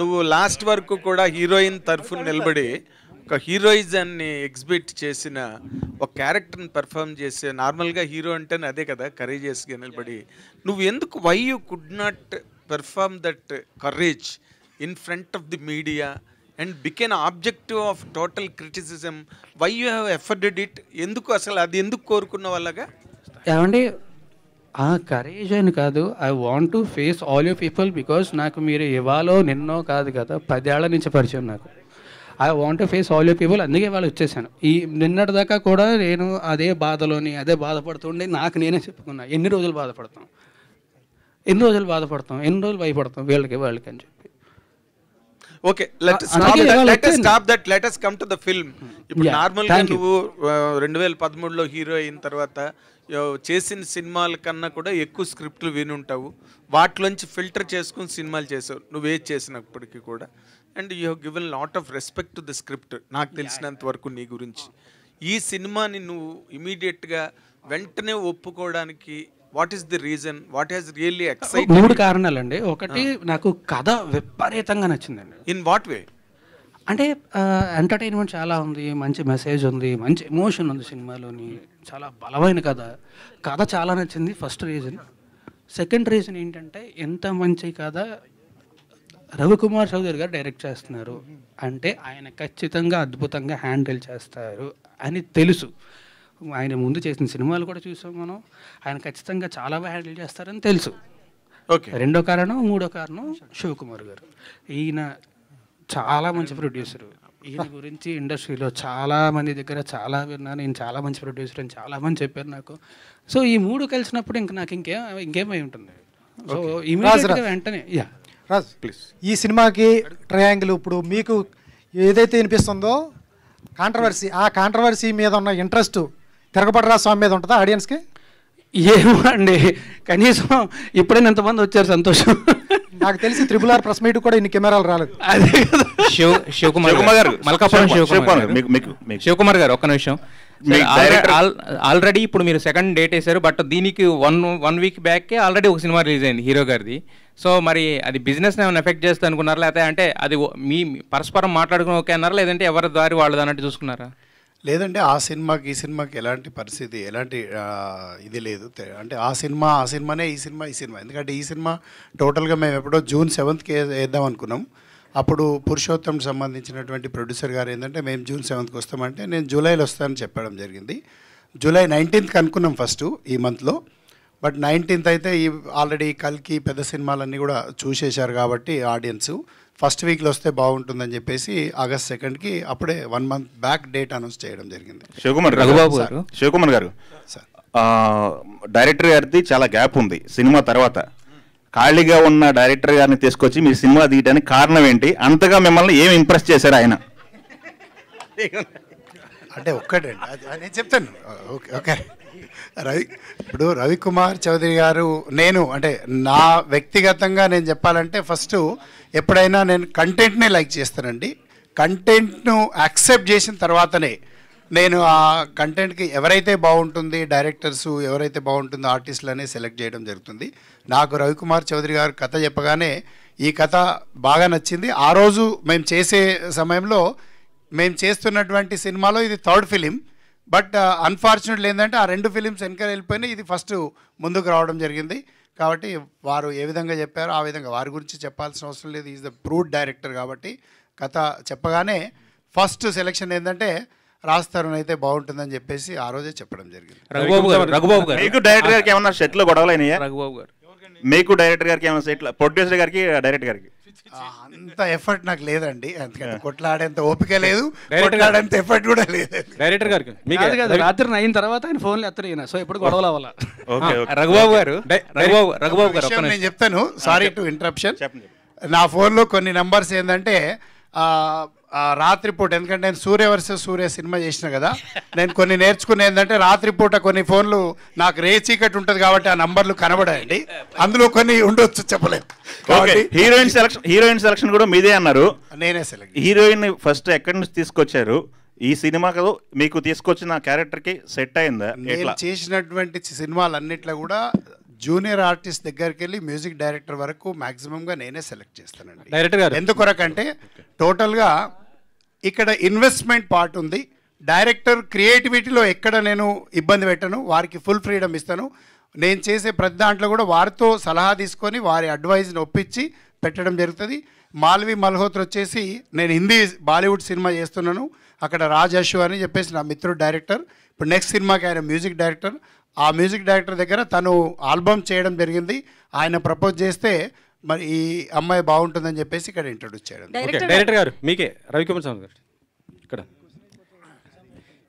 నువ్వు లాస్ట్ వరకు కూడా హీరోయిన్ తరఫున నిలబడి ఒక హీరోయిజాన్ని ఎగ్జిబిట్ చేసిన ఒక క్యారెక్టర్ని పెర్ఫామ్ చేసే, నార్మల్గా హీరో అంటేనే అదే కదా, కరేజియస్గా నిలబడి, నువ్వు ఎందుకు why you could not perform that courage in front of the media and become objective of total criticism? Why you have afforded it? ఎందుకు అసలు అది ఎందుకు కోరుకున్న వాళ్ళగా? ఏమండి కరేజ్ అని కాదు, I want to face all you people, because నాకు మీరు ఇవాళ నిన్నో కాదు కదా, 10 ఏళ్ల నుంచి పరిచయం నాకు. I want to face all you people, అందుకే వాళ్ళు వచ్చేసాను. ఈ నిన్నటి దాకా కూడా నేను అదే బాధలోని అదే బాధపడుతుండే నాకు నేనే చెప్పుకున్నా, ఎన్ని రోజులు బాధపడతాం, ఎన్ని రోజులు భయపడతాం వీళ్ళకి వాళ్ళకి అని చెప్పి. Okay, let us come to the film. ఇప్పుడు నార్మల్గా నువ్వు 2013లో హీరో అయిన తర్వాత చేసిన సినిమాల కన్నా కూడా ఎక్కువ స్క్రిప్ట్లు వినుంటావు, వాటిలోంచి ఫిల్టర్ చేసుకుని సినిమాలు చేసావు నువ్వేది చేసినప్పటికీ కూడా. And you have given lot of respect to the script నాకు తెలిసినంత వరకు నీ గురించి. ఈ సినిమాని నువ్వు ఇమీడియట్గా వెంటనే ఒప్పుకోవడానికి what is the reason, what has really excited? 3 కారణాలండి. ఒకటి, నాకు కథ విపరీతంగా నచ్చిందండి. In what way? అంటే ఎంటర్టైన్మెంట్ చాలా ఉంది, మంచి మెసేజ్ ఉంది, మంచి ఎమోషన్ ఉంది సినిమాలోని, చాలా బలమైన కథ చాలా నచ్చింది. First reason. సెకండ్ రీజన్ ఏంటంటే, ఎంత మంచి కథ రవికుమార్ చౌదరి గారు డైరెక్ట్ చేస్తున్నారు అంటే ఆయన ఖచ్చితంగా అద్భుతంగా హ్యాండిల్ చేస్తారు అని తెలుసు. ఆయన ముందు చేసిన సినిమాలు కూడా చూసాం మనం, ఆయన ఖచ్చితంగా చాలా బాగా హ్యాండిల్ చేస్తారని తెలుసు. ఓకే. రెండో కారణం, మూడో కారణం శివకుమార్ గారు. ఈయన చాలా మంచి ప్రొడ్యూసరు. ఈయన గురించి ఇండస్ట్రీలో చాలా మంది దగ్గర చాలా విన్నాను, ఈయన చాలా మంచి ప్రొడ్యూసర్ అని చాలా మంది చెప్పారు నాకు. సో ఈ 3 కలిసినప్పుడు ఇంక నాకు ఇంకేమై ఉంటుంది. సో ఇమీడియట్గా వెంటనే రాజ్ ప్లీజ్. ఈ సినిమాకి ట్రయాంగిల్ ఇప్పుడు మీకు ఏదైతే వినిపిస్తుందో కాంట్రవర్సీ, ఆ కాంట్రవర్సీ మీద ఉన్న ఇంట్రెస్ట్ తిరగబడరా స్వామి మీద ఉంటుందా ఆడియన్స్కి? ఏమో అండి, కనీసం ఇప్పుడైనా ఎంతమంది వచ్చారు, సంతోషం. నాకు తెలిసి RRR ప్రెస్ మీట్ కూడా ఇన్ని కెమెరాలు రాలేదు. అదే కదా. శివకుమార్ గారు ఒక్క నిమిషం. ఆల్రెడీ ఇప్పుడు మీరు సెకండ్ డేట్ వేశారు, బట్ దీనికి వన్ వీక్ బ్యాక్కే ఆల్రెడీ ఒక సినిమా రిలీజ్ అయింది హీరో గారిది. సో మరి అది బిజినెస్ ఏమైనా ఎఫెక్ట్ చేస్తా అనుకున్నారా, లేకపోతే అంటే అది మీ పరస్పరం మాట్లాడుకుని ఓకే అన్నారా, లేదంటే ఎవరి దారి వాళ్ళది అన్నట్టు చూసుకున్నారా? లేదంటే ఆ సినిమాకి ఈ సినిమాకి ఎలాంటి పరిస్థితి, ఎలాంటి ఇది లేదు. అంటే ఆ సినిమానే, ఈ సినిమా. ఎందుకంటే ఈ సినిమా టోటల్గా మేము ఎప్పుడో June 7th వేద్దాం అనుకున్నాం. అప్పుడు పురుషోత్తం సంబంధించినటువంటి ప్రొడ్యూసర్ గారు ఏంటంటే, మేము June 7th వస్తామంటే నేను జూలైలో వస్తానని చెప్పడం జరిగింది. July 19th అనుకున్నాం ఫస్ట్ ఈ మంత్లో, బట్ 19th అయితే ఈ ఆల్రెడీ కల్కి పెద్ద సినిమాలన్నీ కూడా చూసేశారు కాబట్టి ఆడియన్స్ ఫస్ట్ వీక్లో వస్తే బాగుంటుందని చెప్పేసి August 2nd అప్పుడే 1 month బ్యాక్ డేట్ అనౌన్స్ చేయడం జరిగింది. శివకుమార్ గారు డైరెక్టర్ గారిది చాలా గ్యాప్ ఉంది సినిమా తర్వాత. ఖాళీగా ఉన్న డైరెక్టర్ గారిని తీసుకొచ్చి మీరు సినిమా తీయడానికి కారణం ఏంటి? అంతగా మిమ్మల్ని ఏమి ఇంప్రెస్ చేశారు ఆయన? అంటే ఒక్కటండి, నేను చెప్తాను. ఓకే, ఇప్పుడు రవికుమార్ చౌదరి గారు, నేను అంటే నా వ్యక్తిగతంగా నేను చెప్పాలంటే ఫస్ట్ ఎప్పుడైనా నేను కంటెంట్నే లైక్ చేస్తానండి. కంటెంట్ను యాక్సెప్ట్ చేసిన తర్వాతనే నేను ఆ కంటెంట్కి ఎవరైతే బాగుంటుంది, డైరెక్టర్స్ ఎవరైతే బాగుంటుందో ఆర్టిస్టులనే సెలెక్ట్ చేయడం జరుగుతుంది. నాకు రవికుమార్ చౌదరి గారు కథ చెప్పగానే ఈ కథ బాగా నచ్చింది. ఆ రోజు మేము చేసే సమయంలో మేము చేస్తున్నటువంటి సినిమాలో ఇది 3rd ఫిలిం, బట్ అన్ఫార్చునేట్లీ ఏంటంటే ఆ 2 ఫిలిమ్స్ వెనకాల వెళ్ళిపోయినాయి, ఇది ఫస్ట్ ముందుకు రావడం జరిగింది. కాబట్టి వారు ఏ విధంగా చెప్పారో ఆ విధంగా, వారి గురించి చెప్పాల్సిన అవసరం లేదు, ఈజ్ ద ప్రూవ్డ్ డైరెక్టర్. కాబట్టి కథ చెప్పగానే ఫస్ట్ సెలెక్షన్ ఏంటంటే రాజ్ అయితే బాగుంటుందని చెప్పేసి ఆ రోజే చెప్పడం జరిగింది. రఘుబాబు గారు, మీకు డైరెక్టర్ గారికి ఏమన్నా సెట్లో గొడవలు అయినాయా? రఘుబాబు గారు, మీకు డైరెక్టర్ గారికి ఏమైనా సెట్లో, ప్రొడ్యూసర్ గారికి డైరెక్టర్ గారికి? అంత ఎఫర్ట్ నాకు లేదండి, ఎందుకంటే కొట్లాడేంత ఓపిక లేదు, కొట్లాడేంత ఎఫర్ట్ కూడా లేదు డైరెక్టర్ గారికి. రాత్రి 9 తర్వాత ఆయన ఫోన్లు ఎత్తరు, సో ఎప్పుడు గొడవలు అవ్వాలా. రఘుబాబు గారు నేను చెప్తాను, సారీ టు ఇంటరప్షన్. నా ఫోన్లో కొన్ని నంబర్స్ ఏంటంటే రాత్రిపూట, ఎందుకంటే నేను సూర్య వర్సెస్ సూర్య సినిమా చేసిన కదా, నేను కొన్ని నేర్చుకునే ఏంటంటే రాత్రిపూట కొన్ని ఫోన్లు నాకు రే చీకటి ఉంటుంది కాబట్టి ఆ నంబర్లు కనబడాయండి, అందులో కొన్ని ఉండొచ్చు, చెప్పలేదు. హీరోయిన్ సెలక్షన్ కూడా మీదే అన్నారు. నేనే సెలెక్ట్. హీరోయిన్ ఫస్ట్ ఎక్కడి నుంచి తీసుకొచ్చారు? ఈ సినిమాకు మీకు తీసుకొచ్చిన క్యారెక్టర్కి సెట్ అయిందా? నేను చేసినటువంటి సినిమాలన్నిట్లో కూడా జూనియర్ ఆర్టిస్ట్ దగ్గరికి వెళ్ళి మ్యూజిక్ డైరెక్టర్ వరకు మ్యాక్సిమంగా నేనే సెలెక్ట్ చేస్తానండి. డైరెక్టర్ గారు ఎందుకొరకంటే టోటల్గా ఇక్కడ ఇన్వెస్ట్మెంట్ పార్ట్ ఉంది, డైరెక్టర్ క్రియేటివిటీలో ఎక్కడ నేను ఇబ్బంది పెట్టను, వారికి ఫుల్ ఫ్రీడమ్ ఇస్తాను. నేను చేసే ప్రతి దాంట్లో కూడా వారితో సలహా తీసుకొని వారి అడ్వైజ్ని ఒప్పించి పెట్టడం జరుగుతుంది. మాల్వి మల్హోత్రా వచ్చేసి నేను హిందీ బాలీవుడ్ సినిమా చేస్తున్నాను, అక్కడ రాజ్ అశు అని చెప్పేసి నా మిత్రుడు డైరెక్టర్. ఇప్పుడు నెక్స్ట్ సినిమాకి ఆయన మ్యూజిక్ డైరెక్టర్. ఆ మ్యూజిక్ డైరెక్టర్ దగ్గర తను ఆల్బమ్ చేయడం జరిగింది. ఆయన ప్రపోజ్ చేస్తే మరి ఈ అమ్మాయి బాగుంటుందని చెప్పేసి ఇక్కడ ఇంట్రొడ్యూస్ చేయడం. డైరెక్టర్ గారు మీకే, రవికుమార్ స్వామి గారు ఇక్కడ.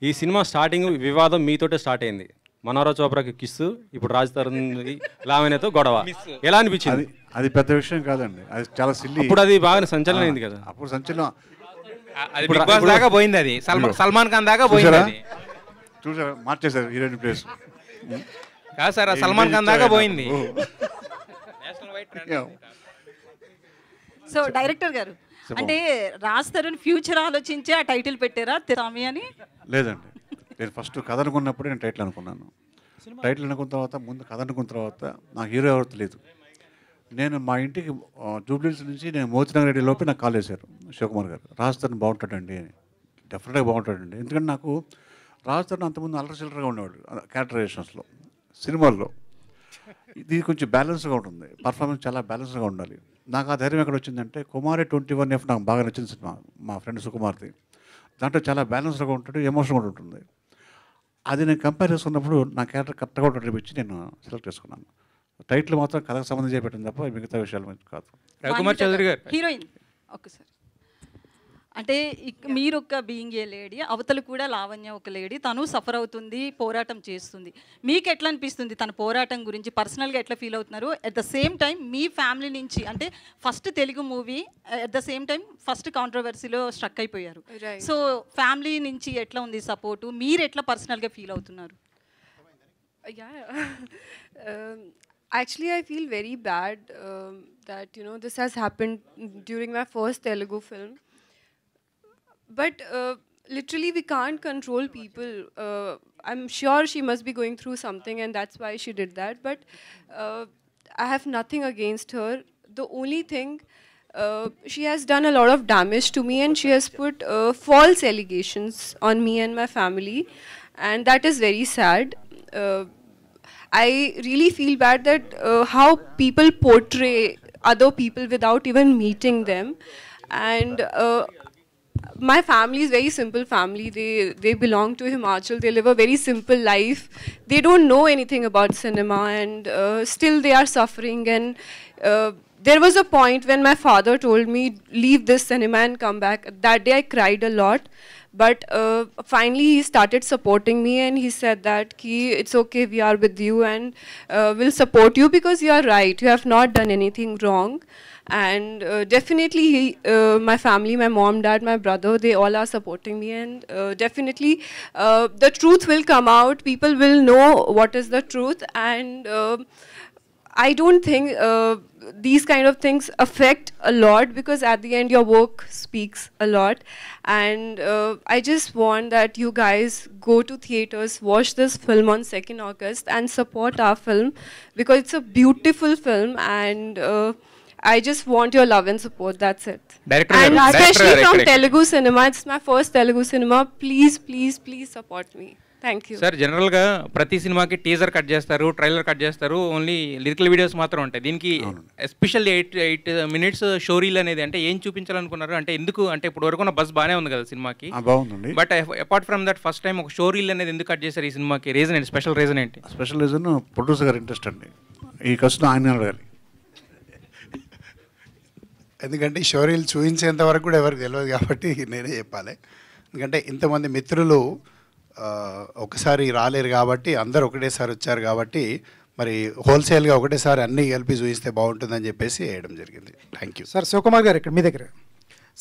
ఈ సినిమా స్టార్టింగ్ వివాదం మీతోటే స్టార్ట్ అయింది. మనోహర చోప్రాకి కిస్సు, ఇప్పుడు రాజ్ తరుణ్ లావణ్యతో గొడవ. ఎలా అనిపించింది? అది పెద్ద విషయం కాదండి, అది చాలా సిల్లీ. ఇప్పుడు అది బాగా సంచలనం అయింది కదా. అప్పుడు సంచలనం బిగ్ బాస్ దాకా పోయింది, అది సల్మాన్ ఖాన్ దాకా పోయింది. చూసారా మార్చేశారు హీరోయిన్ ప్లేస్. కాదు సార్, సల్మాన్ ఖాన్ దాకా పోయింది. సో డైరెక్టర్ గారు, అంటే రాజ్ తరుణ్ ఫ్యూచర్ ఆలోచించి ఆ టైటిల్ పెట్టారా తిరామి అని? లేదండి, నేను ఫస్ట్ కథ అనుకున్నప్పుడు నేను టైటిల్ అనుకున్నాను. టైటిల్ అనుకున్న తర్వాత, ముందు కథ అనుకున్న తర్వాత నాకు హీరో ఎవరు తెలియదు. నేను మా ఇంటికి జూబ్లీహిల్స్ నుంచి నేను మోతినగర్ రెడ్డి లోపే నాకు కాల్ చేశారు శివకుమార్ గారు, రాజ్ తరుణ్ బాగుంటాడండి అని. డెఫినెట్గా బాగుంటాడండి, ఎందుకంటే నాకు రాజ్ తరుణ్ అంతకుముందు అల్లరి చిల్లరగా ఉండేవాడు క్యారెక్టరైజేషన్స్లో. సినిమాల్లో ఇది కొంచెం బ్యాలెన్స్గా ఉంటుంది, పర్ఫార్మెన్స్ చాలా బ్యాలెన్స్గా ఉండాలి. నాకు ఆ ధైర్యం ఎక్కడ వచ్చిందంటే కుమారి 21F నాకు బాగా నచ్చిన సినిమా, మా ఫ్రెండ్ సుకుమార్ది. దాంట్లో చాలా బ్యాలెన్స్గా ఉంటాడు, ఎమోషనల్ కూడా ఉంటుంది. అది నేను కంపేర్ చేసుకున్నప్పుడు నా క్యారెక్టర్ కరెక్ట్గా ఉంటుంది నేను సెలెక్ట్ చేసుకున్నాను. టైటిల్ మాత్రం కథకు సంబంధించి పెట్టింది తప్ప మిగతా విషయాలు కాదు. రవికుమార్ చౌదరి గారు హీరోయిన్ ఒక్కసారి, అంటే మీరు ఒక బీయింగ్ ఏ లేడీ, అవతలు కూడా లావణ్య ఒక లేడీ, తను సఫర్ అవుతుంది, పోరాటం చేస్తుంది. మీకు ఎట్లా అనిపిస్తుంది తన పోరాటం గురించి? పర్సనల్గా ఎట్లా ఫీల్ అవుతున్నారు? అట్ ద సేమ్ టైం మీ ఫ్యామిలీ నుంచి, అంటే first Telugu movie, at the same time first కాంట్రవర్సీలో స్ట్రక్ అయిపోయారు. సో ఫ్యామిలీ నుంచి ఎట్లా ఉంది సపోర్టు? మీరు ఎట్లా పర్సనల్గా ఫీల్ అవుతున్నారు? Actually, I feel very bad that this has happened during my first Telugu film. But literally, we can't control people. I'm sure she must be going through something, and that's why she did that. But I have nothing against her. The only thing, she has done a lot of damage to me, and she has put false allegations on me and my family, and that is very sad. I really feel bad that how people portray other people without even meeting them. And my family is very simple family. They belong to Himachal. They live a very simple life. They don't know anything about cinema, and still they are suffering. And there was a point when my father told me, leave this cinema and come back. That day I cried a lot. But finally he started supporting me, and he said that it's okay, we are with you, and we'll support you because you are right. You have not done anything wrong. And definitely my family, my mom, dad, my brother, they all are supporting me, and definitely the truth will come out. People will know what is the truth, and I don't think these kind of things affect a lot, because at the end your work speaks a lot. And I just want that you guys go to theaters, watch this film on 2nd August and support our film, because it's a beautiful film, and I just want your love and support. That's it. And especially from Telugu cinema, it's my first Telugu cinema. Please, please, please support me. Thank you sir. జనరల్గా ప్రతి సినిమాకి టీజర్ కట్ చేస్తారు, ట్రైలర్ కట్ చేస్తారు, ఓన్లీ లిరికల్ వీడియోస్ మాత్రం ఉంటాయి. దీనికి ఎస్పెషల్లీ 8 minutes షో రీల్ అనేది, అంటే ఏం చూపించాలనుకున్నారు? అంటే ఎందుకు, అంటే ఇప్పుడు వరకు ఉన్న బస్ బాగానే ఉంది కదా సినిమాకి, బాగుందండి. But apart from that first time ఒక షో రీల్ అనేది ఎందుకు కట్ చేశారు ఈ సినిమాకి? రీజన్ ఏంటి? స్పెషల్ రీజన్ ఏంటి? స్పెషల్ రీజన్ ప్రొడ్యూసర్ గారు ఇంట్రెస్ట్ అండి. ఈ కష్టం ఆయన అడగాలి, ఎందుకంటే షో రీల్ చూపించేంత వరకు కూడా ఎవరికి తెలియదు కాబట్టి నేనే చెప్పాలి. ఎందుకంటే ఇంతమంది మిత్రులు ఒకసారి రాలేరు కాబట్టి, అందరు ఒకటేసారి వచ్చారు కాబట్టి, మరి హోల్సేల్గా ఒకటేసారి అన్నీ కలిపి చూపిస్తే బాగుంటుందని చెప్పేసి వేయడం జరిగింది. Thank you sir. శివకుమార్ గారు ఇక్కడ మీ దగ్గర.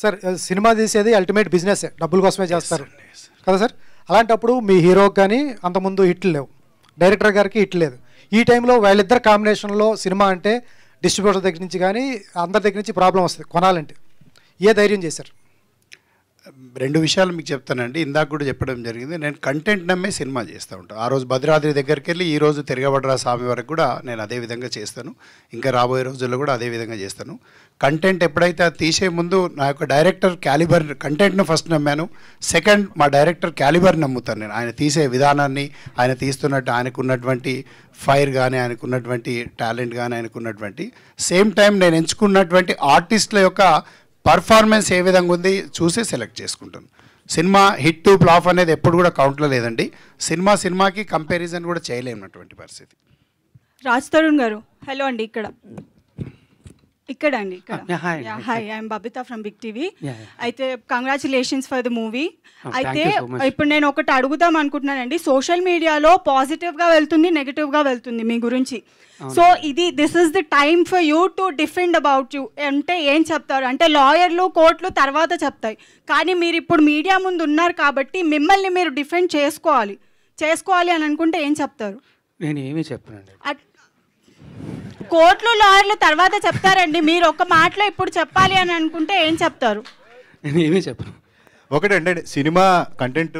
సార్, సినిమా తీసేది అల్టిమేట్ బిజినెస్, డబ్బుల కోసమే చేస్తారు కదా సార్. అలాంటప్పుడు మీ హీరోకి కానీ అంతకుముందు హిట్లు లేవు, డైరెక్టర్ గారికి హిట్ లేదు. ఈ టైంలో వాళ్ళిద్దరు కాంబినేషన్లో సినిమా అంటే డిస్ట్రిబ్యూటర్ దగ్గర నుంచి కానీ అందరి దగ్గర నుంచి ప్రాబ్లం వస్తుంది కొనాలంటే. ఏ ధైర్యం చేశారు? 2 విషయాలు మీకు చెప్తానండి. ఇందాక కూడా చెప్పడం జరిగింది, నేను కంటెంట్ నమ్మే సినిమా చేస్తూ ఉంటాను. ఆ రోజు భద్రాద్రి దగ్గరికి వెళ్ళి ఈ రోజు తిరగబడ్రా స్వామి వరకు కూడా నేను అదే విధంగా చేస్తాను. ఇంకా రాబోయే రోజుల్లో కూడా అదే విధంగా చేస్తాను. కంటెంట్ ఎప్పుడైతే అది తీసే ముందు నా యొక్క డైరెక్టర్ క్యాలిబర్, కంటెంట్ను ఫస్ట్ నమ్మాను. సెకండ్, మా డైరెక్టర్ క్యాలిబర్ నమ్ముతాను నేను. ఆయన తీసే విధానాన్ని, ఆయన తీస్తున్నట్టు ఆయనకున్నటువంటి ఫైర్ కానీ, ఆయనకున్నటువంటి టాలెంట్ కానీ, ఆయనకున్నటువంటి సేమ్ టైం నేను ఎంచుకున్నటువంటి ఆర్టిస్టుల యొక్క పర్ఫార్మెన్స్ ఏ విధంగా ఉంది చూసి సెలెక్ట్ చేసుకుంటాను. సినిమా హిట్ ఫ్లాప్ అనేది ఎప్పుడు కూడా కౌంట్లో లేదండి. సినిమాకి కంపారిజన్ కూడా చేయలేనటువంటి పరిస్థితి. రాజ్ తరుణ్ గారు, హలో అండి. ఇక్కడ అండి ఇక్కడ. Hi, I'm Babita from big TV. అయితే కంగ్రాచులేషన్స్ ఫర్ ద మూవీ. అయితే ఇప్పుడు నేను ఒకటి అడుగుదాం అనుకుంటున్నానండి. సోషల్ మీడియాలో పాజిటివ్గా వెళ్తుంది, నెగిటివ్గా వెళ్తుంది మీ గురించి. So this is the time for you to defend about you అంటే ఏం చెప్తారు? అంటే లాయర్లు, కోర్టులు తర్వాత చెప్తాయి, కానీ మీరు ఇప్పుడు మీడియా ముందు ఉన్నారు కాబట్టి మిమ్మల్ని మీరు డిఫెండ్ చేసుకోవాలి అని అనుకుంటే ఏం చెప్తారు? నేను ఏమీ చెప్పనండి. కోర్టులు, లాయర్లు తర్వాత చెప్తారండి. మీరు ఒక మాటలో ఇప్పుడు చెప్పాలి అని అనుకుంటే ఏం చెప్తారు? నేను ఏమీ చెప్పను. ఒకటంటే సినిమా కంటెంట్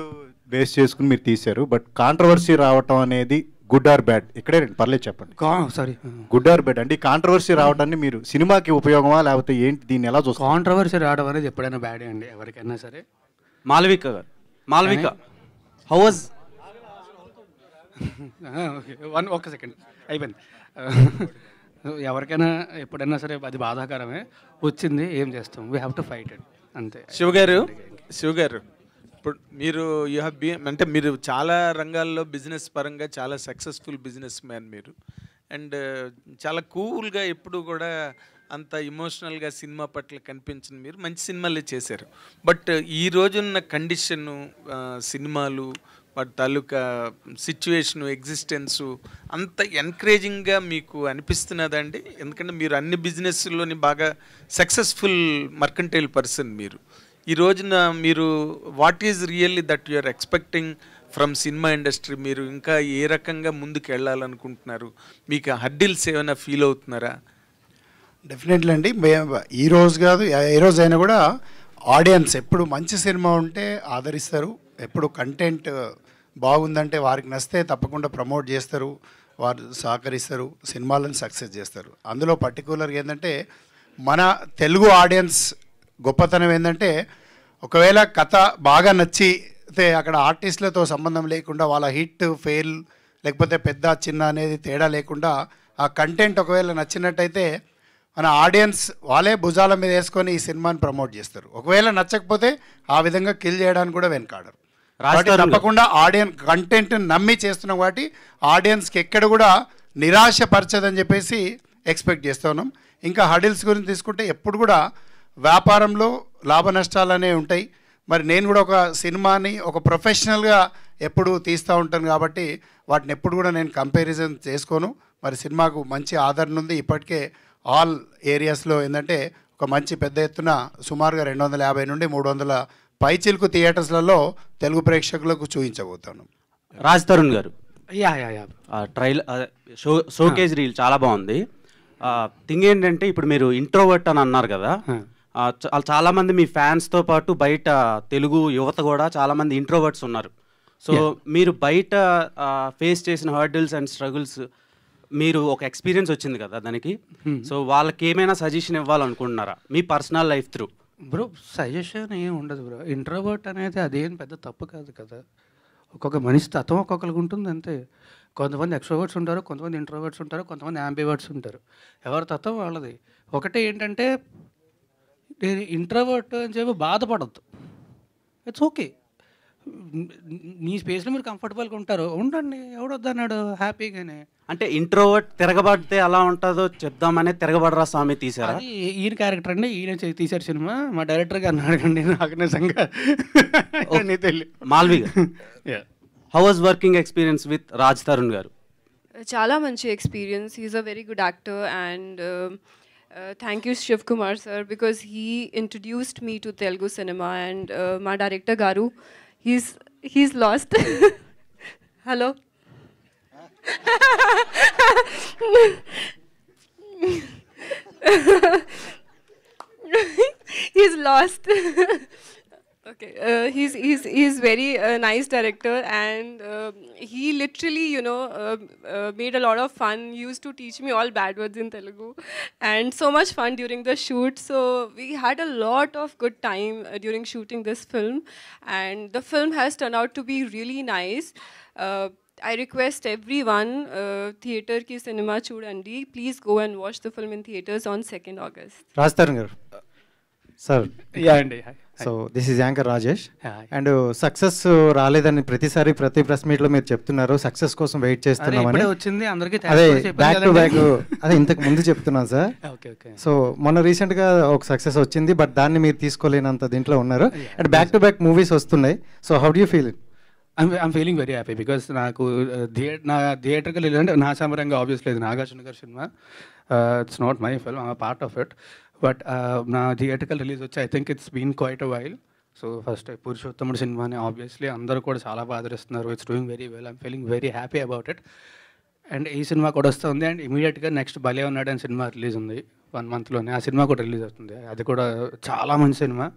బేస్ చేసుకుని మీరు తీశారు, బట్ కాంట్రవర్సీ రావటం అనేది గుడ్ ఆర్ బ్యాడ్? ఇక్కడే పర్లేదు చెప్పండి. సారీ, గుడ్ ఆర్ బ్యాడ్ అంటే ఈ కాంట్రవర్సీ రావడాన్ని మీరు సినిమాకి ఉపయోగమా లేకపోతే ఏంటి, దీన్ని ఎలా చూస్తారు? కాంట్రవర్సీ రావడం అనేది ఎప్పుడైనా బ్యాడే అండి, ఎవరికైనా సరే. మాల్విక గారు, హౌ వాజ్ ఒక్క సెకండ్ అయిపోయింది. ఎవరికైనా ఎప్పుడైనా సరే అది బాధాకరమే, వచ్చింది, ఏం చేస్తాం, we have to fight it, అంతే. శివ గారు ఇప్పుడు మీరు యూ హ్యావ్ బీన్ అంటే మీరు చాలా రంగాల్లో బిజినెస్ పరంగా చాలా సక్సెస్ఫుల్ బిజినెస్ మ్యాన్ మీరు. అండ్ చాలా కూల్గా ఎప్పుడు కూడా అంత ఇమోషనల్గా సినిమా పట్ల కనిపించింది. మీరు మంచి సినిమాలే చేశారు. బట్ ఈ రోజున్న కండిషను, సినిమాలు, వాటి తాలూకా సిచ్యువేషను, ఎగ్జిస్టెన్సు అంత ఎంకరేజింగ్గా మీకు అనిపిస్తున్నదండి? ఎందుకంటే మీరు అన్ని బిజినెస్లోని బాగా సక్సెస్ఫుల్ మర్కంటైల్ పర్సన్ మీరు. ఈ రోజున మీరు what is really that you are expecting from cinema industry? మీరు ఇంకా ఏ రకంగా ముందుకు వెళ్ళాలనుకుంటున్నారు? మీకు హర్డిల్స్ ఏమైనా ఫీల్ అవుతున్నారా? డెఫినెట్లీ అండి. ఈ రోజు కాదు, ఏ రోజు అయినా కూడా ఆడియన్స్ ఎప్పుడు మంచి సినిమా ఉంటే ఆదరిస్తారు, ఎప్పుడు కంటెంట్ బాగుందంటే వారికి నచ్చితే తప్పకుండా ప్రమోట్ చేస్తారు, వారు సహకరిస్తారు, సినిమాలను సక్సెస్ చేస్తారు. అందులో పర్టికులర్గా ఏంటంటే మన తెలుగు ఆడియన్స్ గొప్పతనం ఏంటంటే ఒకవేళ కథ బాగా నచ్చితే అక్కడ ఆర్టిస్టులతో సంబంధం లేకుండా వాళ్ళ హిట్ ఫెయిల్ లేకపోతే పెద్ద చిన్న అనేది తేడా లేకుండా ఆ కంటెంట్ ఒకవేళ నచ్చినట్టయితే మన ఆడియన్స్ వాళ్ళే భుజాల మీద వేసుకొని ఈ సినిమాని ప్రమోట్ చేస్తారు. ఒకవేళ నచ్చకపోతే ఆ విధంగా కిల్ చేయడానికి కూడా వెనకాడరు. తప్పకుండా ఆడియన్స్ కంటెంట్ నమ్మి చేస్తున్నాం కాబట్టి ఆడియన్స్కి ఎక్కడ కూడా నిరాశపరచదని చెప్పేసి ఎక్స్పెక్ట్ చేస్తూ ఉన్నాం. ఇంకా హడిల్స్ గురించి తీసుకుంటే ఎప్పుడు కూడా వ్యాపారంలో లాభ నష్టాలు అనేవి ఉంటాయి. మరి నేను కూడా ఒక సినిమాని ఒక ప్రొఫెషనల్గా ఎప్పుడు తీస్తూ ఉంటాను కాబట్టి వాటిని ఎప్పుడు కూడా నేను కంపారిజన్ చేసుకోను. మరి సినిమాకు మంచి ఆదరణ ఉంది. ఇప్పటికే ఆల్ ఏరియాస్లో ఏంటంటే ఒక మంచి పెద్ద ఎత్తున సుమారుగా 250 నుండి 300 పైచిలుకు థియేటర్స్లలో తెలుగు ప్రేక్షకులకు చూపించబోతాను. రాజ్ తరుణ్ గారు, షోకేజ్ రీల్ చాలా బాగుంది. థింగ్ ఏంటంటే ఇప్పుడు మీరు ఇంట్రోవర్ట్ అని అన్నారు కదా, చాలామంది మీ ఫ్యాన్స్తో పాటు బయట తెలుగు యువత కూడా చాలామంది ఇంట్రోవర్ట్స్ ఉన్నారు. సో మీరు బయట ఫేస్ చేసిన హర్డిల్స్ అండ్ స్ట్రగుల్స్, మీరు ఒక ఎక్స్పీరియన్స్ వచ్చింది కదా దానికి, సో వాళ్ళకి ఏమైనా సజెషన్ ఇవ్వాలనుకుంటున్నారా మీ personal life through? Bro suggestion ఏం ఉండదు బ్రో. ఇంట్రోవర్ట్ అనేది అదేం పెద్ద తప్పు కాదు కదా. ఒక్కొక్క మనిషి తత్వం ఒక్కొక్కరికి ఉంటుంది అంతే. కొంతమంది ఎక్స్ట్రోవర్ట్స్ ఉంటారు, కొంతమంది ఇంట్రోవర్ట్స్ ఉంటారు, కొంతమంది యాంబివర్ట్స్ ఉంటారు. ఎవరి తత్వం వాళ్ళది. ఒకటే ఏంటంటే నేను ఇంట్రోవర్ట్ అని చెప్పి బాధపడద్దు, ఇట్స్ ఓకే. మీ స్పేస్లో మీరు కంఫర్టబుల్గా ఉంటారు, ఉండండి, ఎవడొద్దన్నాడు, హ్యాపీగానే. అంటే ఇంట్రోవర్ట్ తిరగబడితే అలా ఉంటుందో చెప్దామనే తిరగబడరా స్వామి తీసారా? అది ఈయన క్యారెక్టర్ అండి, ఈయన తీశారు సినిమా. మా డైరెక్టర్ గారిని అడగండి, నాకు నిజంగా తెలియదు. Malvi how was working experience with Raj Tarun garu? చాలా మంచి experience. He's a very good actor and thank you Shiv Kumar sir, because he introduced me to Telugu cinema and my director Garu, he's lost. Hello. He's lost. Okay, he's very nice director and he literally, you know, made a lot of fun. He used to teach me all bad words in Telugu and so much fun during the shoot. So we had a lot of good time during shooting this film, and the film has turned out to be really nice. I request everyone, theatre ki cinema chudandi, please go and watch the film in theatres on 2nd August. Raj Taran garu. Sir. Yeah, and so this is anchor Rajesh. And success రాలేదని ప్రతిసారి ప్రతి ప్రెస్ మీట్లో మీరు చెప్తున్నారు సక్సెస్ కోసం వెయిట్ చేస్తున్నామని. వచ్చింది అందరికీ అదే బ్యాక్ టు బ్యాక్ అదే ఇంతకు ముందు చెప్తున్నాను సార్. సో మొన్న రీసెంట్గా ఒక సక్సెస్ వచ్చింది, బట్ దాన్ని మీరు తీసుకోలేనంత దీంట్లో ఉన్నారు. And back to back movies వస్తున్నాయి. So how do you feel? I'm feeling very happy because నాకు నా థియేటర్కి వెళ్ళాలంటే నా సమరంగా ఆబ్వియస్లీ ఇది నాగార్జున గారి cinema. It's not my film, I'm part of it. But నా థియేటర్కల్ రిలీజ్ వచ్చి I think it's been quite a while. So first Purushothamudu సినిమాని ఆబ్వియస్లీ అందరూ కూడా చాలా బాగా ఆదరిస్తున్నారు. It's doing very well. I'm feeling very happy about it. And ఈ సినిమా కూడా వస్తుంది. అండ్ ఇమీడియట్గా నెక్స్ట్ భలే ఉన్నాడు అని సినిమా రిలీజ్ ఉంది 1 monthలోనే. ఆ సినిమా కూడా రిలీజ్ అవుతుంది. అది కూడా చాలా మంచి సినిమా.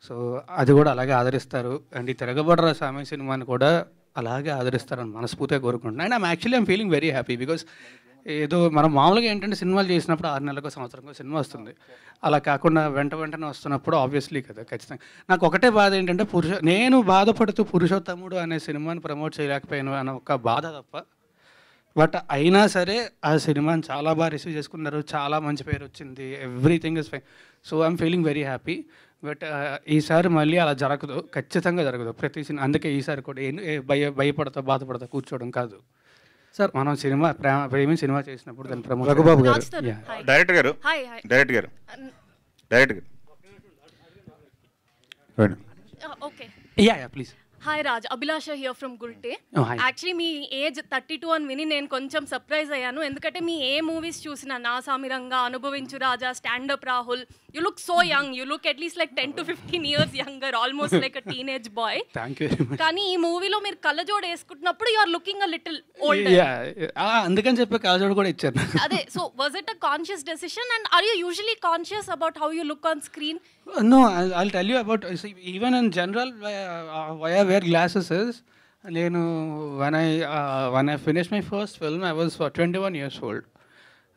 సో అది కూడా అలాగే ఆదరిస్తారు. అండ్ ఈ తిరగబడ్డ సామె సినిమాని కూడా అలాగే ఆదరిస్తారని మనస్ఫూర్తిగా కోరుకుంటున్నాను. And I'm feeling very happy because ఏదో మనం మామూలుగా ఏంటంటే సినిమాలు చేసినప్పుడు 6 నెలలకు సంవత్సరంకో సినిమా వస్తుంది. అలా కాకుండా వెంటనే వస్తున్నప్పుడు ఆబ్వియస్లీ కదా ఖచ్చితంగా. నాకు ఒకటే బాధ ఏంటంటే నేను బాధపడుతూ పురుషోత్తముడు అనే సినిమాని ప్రమోట్ చేయలేకపోయాను అన్న ఒక బాధ తప్ప. బట్ అయినా సరే ఆ సినిమాని చాలా బాగా రిసీవ్ చేసుకున్నారు, చాలా మంచి పేరు వచ్చింది, everything is fine. So I'm feeling very happy. But ఈసారి మళ్ళీ అలా జరగదు, ఖచ్చితంగా జరగదు ప్రతి సినిమా. అందుకే ఈసారి కూడా భయపడతా బాధపడతా కూర్చోవడం కాదు సార్. మనం సినిమా ప్రేమి సినిమా చేసినప్పుడు దాన్ని ప్రమోట్. రఘుబాబు గారు డైరెక్టర్ గారు okay yeah please. Hi Raj, Abhilasha here from Gulte. Actually me age 32 అని విని నేను కొంచెం సర్ప్రైజ్ అయ్యాను. ఎందుకంటే మీ ఏ మూవీస్ చూసినా Naa Saamiranga, Anubhavinchu Raja, stand up Rahul, you look so young. You look at least like 10 to 15 years younger, almost like a teenage boy. కానీ ఈ మూవీలో మీరు కళ్ళజోడు వేసుకుంటున్నప్పుడు you are looking a little older. అందుకని చెప్పి కళ్ళజోడు కూడా ఇచ్చారు. అదే, so was it a conscious decision and are you usually conscious about how you look on screen? No, I'll tell you about, even in general, why I wear glasses is, when I finished my first film, I was 21 years old.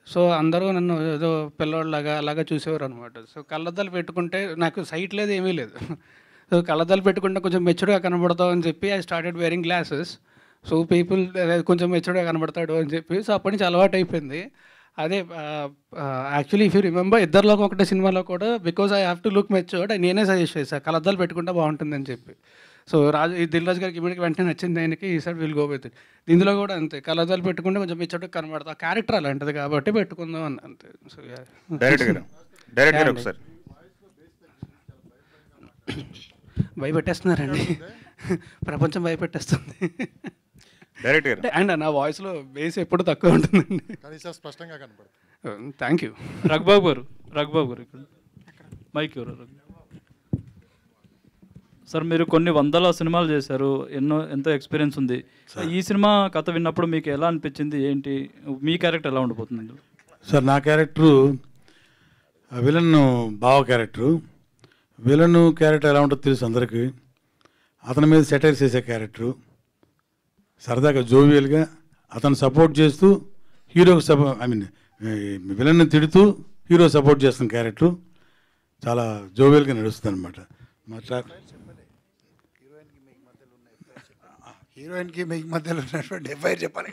So అందరూ నన్ను ఏదో పిల్లోళ్ళలాగా అలాగా చూసేవారు అనమాట. సో కళ్ళద్దాలు పెట్టుకుంటే నాకు సైట్ లేదు, ఏమీ లేదు. సో కళ్ళద్దాలు పెట్టుకుంటే కొంచెం మెచ్యూర్గా కనబడతావు అని చెప్పి I started wearing glasses. So people కొంచెం మెచ్యూర్గా కనబడతాడు అని చెప్పి, సో అప్పటి నుంచి అలవాటు అయిపోయింది. అదే యాక్చువల్లీ ఇఫ్ యూ రిమెంబర్ ఇద్దరిలోకి ఒకటే సినిమాలో కూడా because I have to look matured నేనే సజెస్ట్ చేశాను కళ్ళద్దాలు పెట్టుకుంటే బాగుంటుందని చెప్పి. సో దిల్ రాజు గారికి ఇమీడియట్గా వెంటనే నచ్చింది ఆయనకి, ఈ sir will go with it. దీనిలో కూడా అంతే, కళ్ళద్దాలు పెట్టుకుంటే కొంచెం మెచ్యూర్డ్గా కనబడతా, క్యారెక్టర్ అలాంటిది కాబట్టి పెట్టుకుందాం అని అంతే. సో డైరెక్టర్ ఒకసారి భయపెట్టేస్తున్నారండి, ప్రపంచం భయపెట్టేస్తుంది. అండ్ నా వాయిస్లో బేస్ ఎప్పుడు తక్కువ ఉంటుందండి, స్పష్టంగా కనపడుతుంది. Thank you. రఘుబాబు గారు ఇక్కడ మైక్ ఎవరు? సార్ మీరు కొన్ని 100 సినిమాలు చేశారు, ఎంతో ఎక్స్పీరియన్స్ ఉంది. ఈ సినిమా కథ విన్నప్పుడు మీకు ఎలా అనిపించింది, ఏంటి మీ క్యారెక్టర్ ఎలా ఉండిపోతుంది? సార్ నా క్యారెక్టరు విలన్ బావ క్యారెక్టరు. విలన్ క్యారెక్టర్ ఎలా ఉంటుందో తెలుసు అందరికీ. అతని మీద సెటైర్ చేసే క్యారెక్టరు, సరదాగా జోవియల్గా అతను సపోర్ట్ చేస్తూ హీరోకి విలన్ని తిడుతూ హీరో సపోర్ట్ చేస్తున్న క్యారెక్టరు చాలా జోవియల్గా నడుస్తుంది అనమాట. హీరోయిన్కి మీకు మధ్యలో ఉన్నటువంటి ఎఫ్ఐఆర్ చెప్పాలి.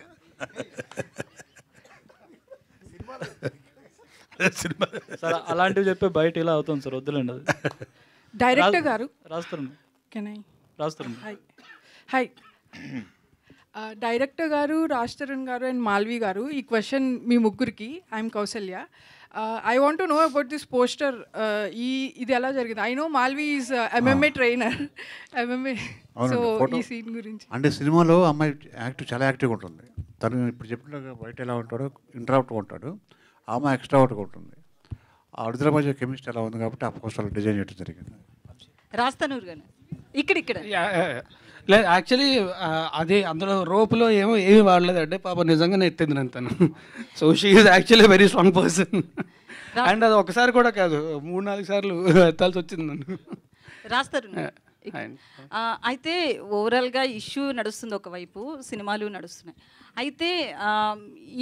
సార్ అలాంటివి చెప్పే బయట ఇలా అవుతుంది సార్, వద్దులేండి. అది డైరెక్టర్ గారు రాస్తారు. హాయ్ డైరెక్టర్ గారు, రాజ్ తరుణ్ గారు అండ్ మాల్వి గారు, ఈ క్వశ్చన్ మీ ముగ్గురికి. I'm Kausalya. I want to know about this poster. ఇది ఎలా జరిగింది? I know Malvi is MMA trainer, MMA. So ఈ సీన్ గురించి అంటే సినిమాలో అమ్మాయి చాలా యాక్టివ్గా ఉంటుంది. తను ఇప్పుడు చెప్పినట్టుగా బయట ఎలా ఉంటాడో ఇంట్రావర్ట్గా ఉంటాడు, ఆమె ఎక్స్ట్రావర్ట్గా ఉంటుంది. ఆ విడుదల మధ్య కెమిస్ట్రీ ఎలా ఉంది కాబట్టి ఆ పోస్టర్ డిజైన్ చేయడం జరిగింది. రాస్తానూరు గారు ఇక్కడ లేదు యాక్చువల్లీ అది అందులో రోపులో ఏమీ వాడలేదంటే పాప నిజంగానే ఎత్తింది నేను తను. So she is actually very strong person. And అది ఒకసారి కూడా కాదు, 3-4 సార్లు ఎత్తాల్సి వచ్చింది నన్ను. రాస్తారు. అయితే ఓవరాల్గా ఇష్యూ నడుస్తుంది, ఒకవైపు సినిమాలు నడుస్తున్నాయి. అయితే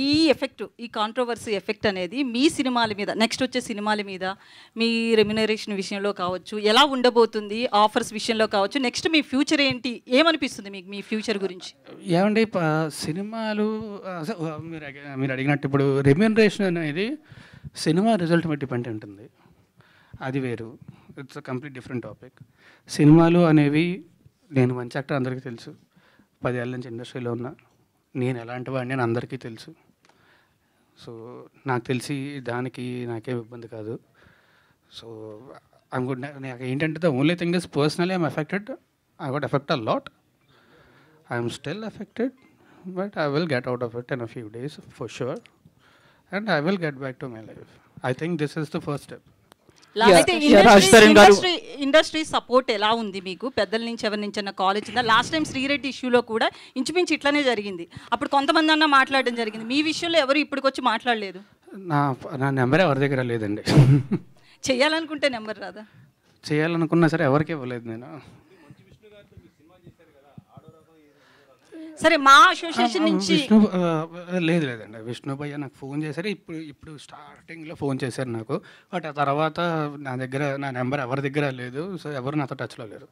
ఈ ఎఫెక్ట్, ఈ కాంట్రవర్సీ ఎఫెక్ట్ అనేది మీ సినిమాల మీద, నెక్స్ట్ వచ్చే సినిమాల మీద, మీ రెమ్యునరేషన్ విషయంలో కావచ్చు, ఎలా ఉండబోతుంది, ఆఫర్స్ విషయంలో కావచ్చు, నెక్స్ట్ మీ ఫ్యూచర్ ఏంటి, ఏమనిపిస్తుంది మీకు మీ ఫ్యూచర్ గురించి? ఏమండి సినిమాలు మీరు అడిగినట్టు ఇప్పుడు రెమ్యునరేషన్ అనేది సినిమా రిజల్ట్ బట్టి డిపెండ్ ఉంటుంది, అది వేరు. It's a complete different topic. సినిమాలు అనేవి, నేను మంచి యాక్టర్ అందరికీ తెలుసు, 10 ఏళ్ళ నుంచి ఇండస్ట్రీలో ఉన్నా, నేను ఎలాంటి వాడిని అని అందరికీ తెలుసు. సో నాకు తెలిసి దానికి నాకేం ఇబ్బంది కాదు. So I'm good. నాకు ఏంటంటే the only thing is personally I'm affected. I got effect a lot. I'm still affected, but I will get out of it in a few days for sure, and I will get back to my life. I think this is the first step. Industry support ఎలా ఉంది మీకు? పెద్దల నుంచి ఎవరి నుంచి అన్న కాలేజ్ ఉందా? లాస్ట్ టైం శ్రీరెడ్డి ఇష్యూలో కూడా ఇంచుమించు ఇట్లానే జరిగింది. అప్పుడు కొంతమంది అన్న మాట్లాడడం జరిగింది. మీ విషయంలో ఎవరు ఇప్పటికొచ్చి మాట్లాడలేదు? నా నెంబర్ ఎవరి దగ్గర లేదండి. చేయాలనుకుంటే నెంబర్ రాదా? చేయాలనుకున్నా సరే ఎవరికి ఇవ్వలేదు నేను. సరే, మా అసోసియేషన్ నుంచి లేదండి. విష్ణు భయ్య నాకు ఫోన్ చేశారు, ఇప్పుడు స్టార్టింగ్లో ఫోన్ చేశారు నాకు. బట్ ఆ తర్వాత నా నెంబర్ ఎవరి దగ్గర లేదు. సో ఎవరు నాతో టచ్లో లేరు.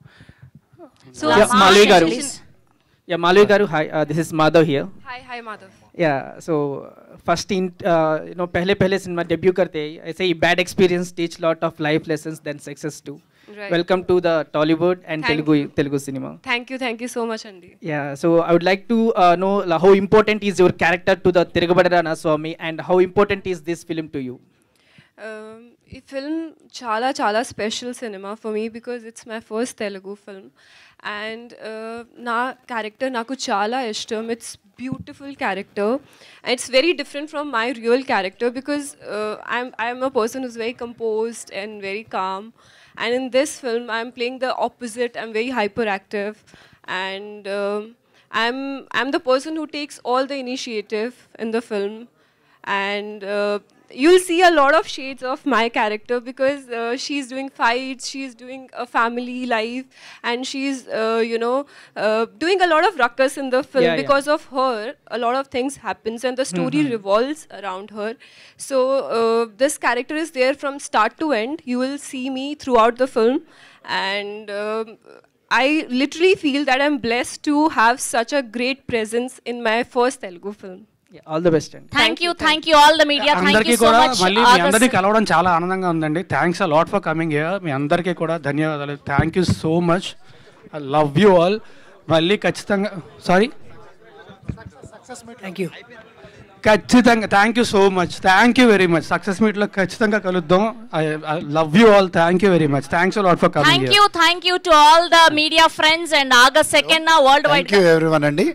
Malvi garu. Yeah, Malvi garu. Hi, this is Madhav here. Hi Madhav. Yeah, so first पहले सिनेमा डेब्यू करते ही ऐसे ही bad experience teach lot of life lessons then success too. Right. Welcome to the Tollywood and Telugu cinema. Thank you so much Andy. Yeah, so I would like to know how important is your character to the Tirugabada Ranaswamy and how important is this film to you? ఈ ఫిల్మ్ చాలా చాలా special cinema for me because it's my first Telugu film and నా క్యారెక్టర్ నాకు చాలా ఇష్టం. It's beautiful character and it's very different from my real character because I'm a person who's very composed and very calm. And in this film, I'm playing the opposite. I'm very hyperactive, and I'm the person who takes all the initiative in the film. And you'll see a lot of shades of my character because she's doing fights, she's doing a family life, and she's doing a lot of ruckus in the film. Because of her, a lot of things happens and the story revolves around her. So this character is there from start to end. You will see me throughout the film, and I literally feel that I'm blessed to have such a great presence in my first Telugu film. All the best. Thank you all the media. Thank you so much. మళ్ళీ మీ అందరినీ కలవడం చాలా ఆనందంగా ఉందండి. Thanks a lot for coming here. మీ అందరికీ కూడా ధన్యవాదాలు. Thank you so much. I love you all. మళ్ళీ ఖచ్చితంగా ఖచ్చితంగా thank you so much. Thank you very much. Success మీట్లో ఖచ్చితంగా కలుద్దాం. I love you all. Thank you very much. Thanks a lot for coming here. Thank you to all the media friends and August 2nd worldwide. Thank you everyone అండి.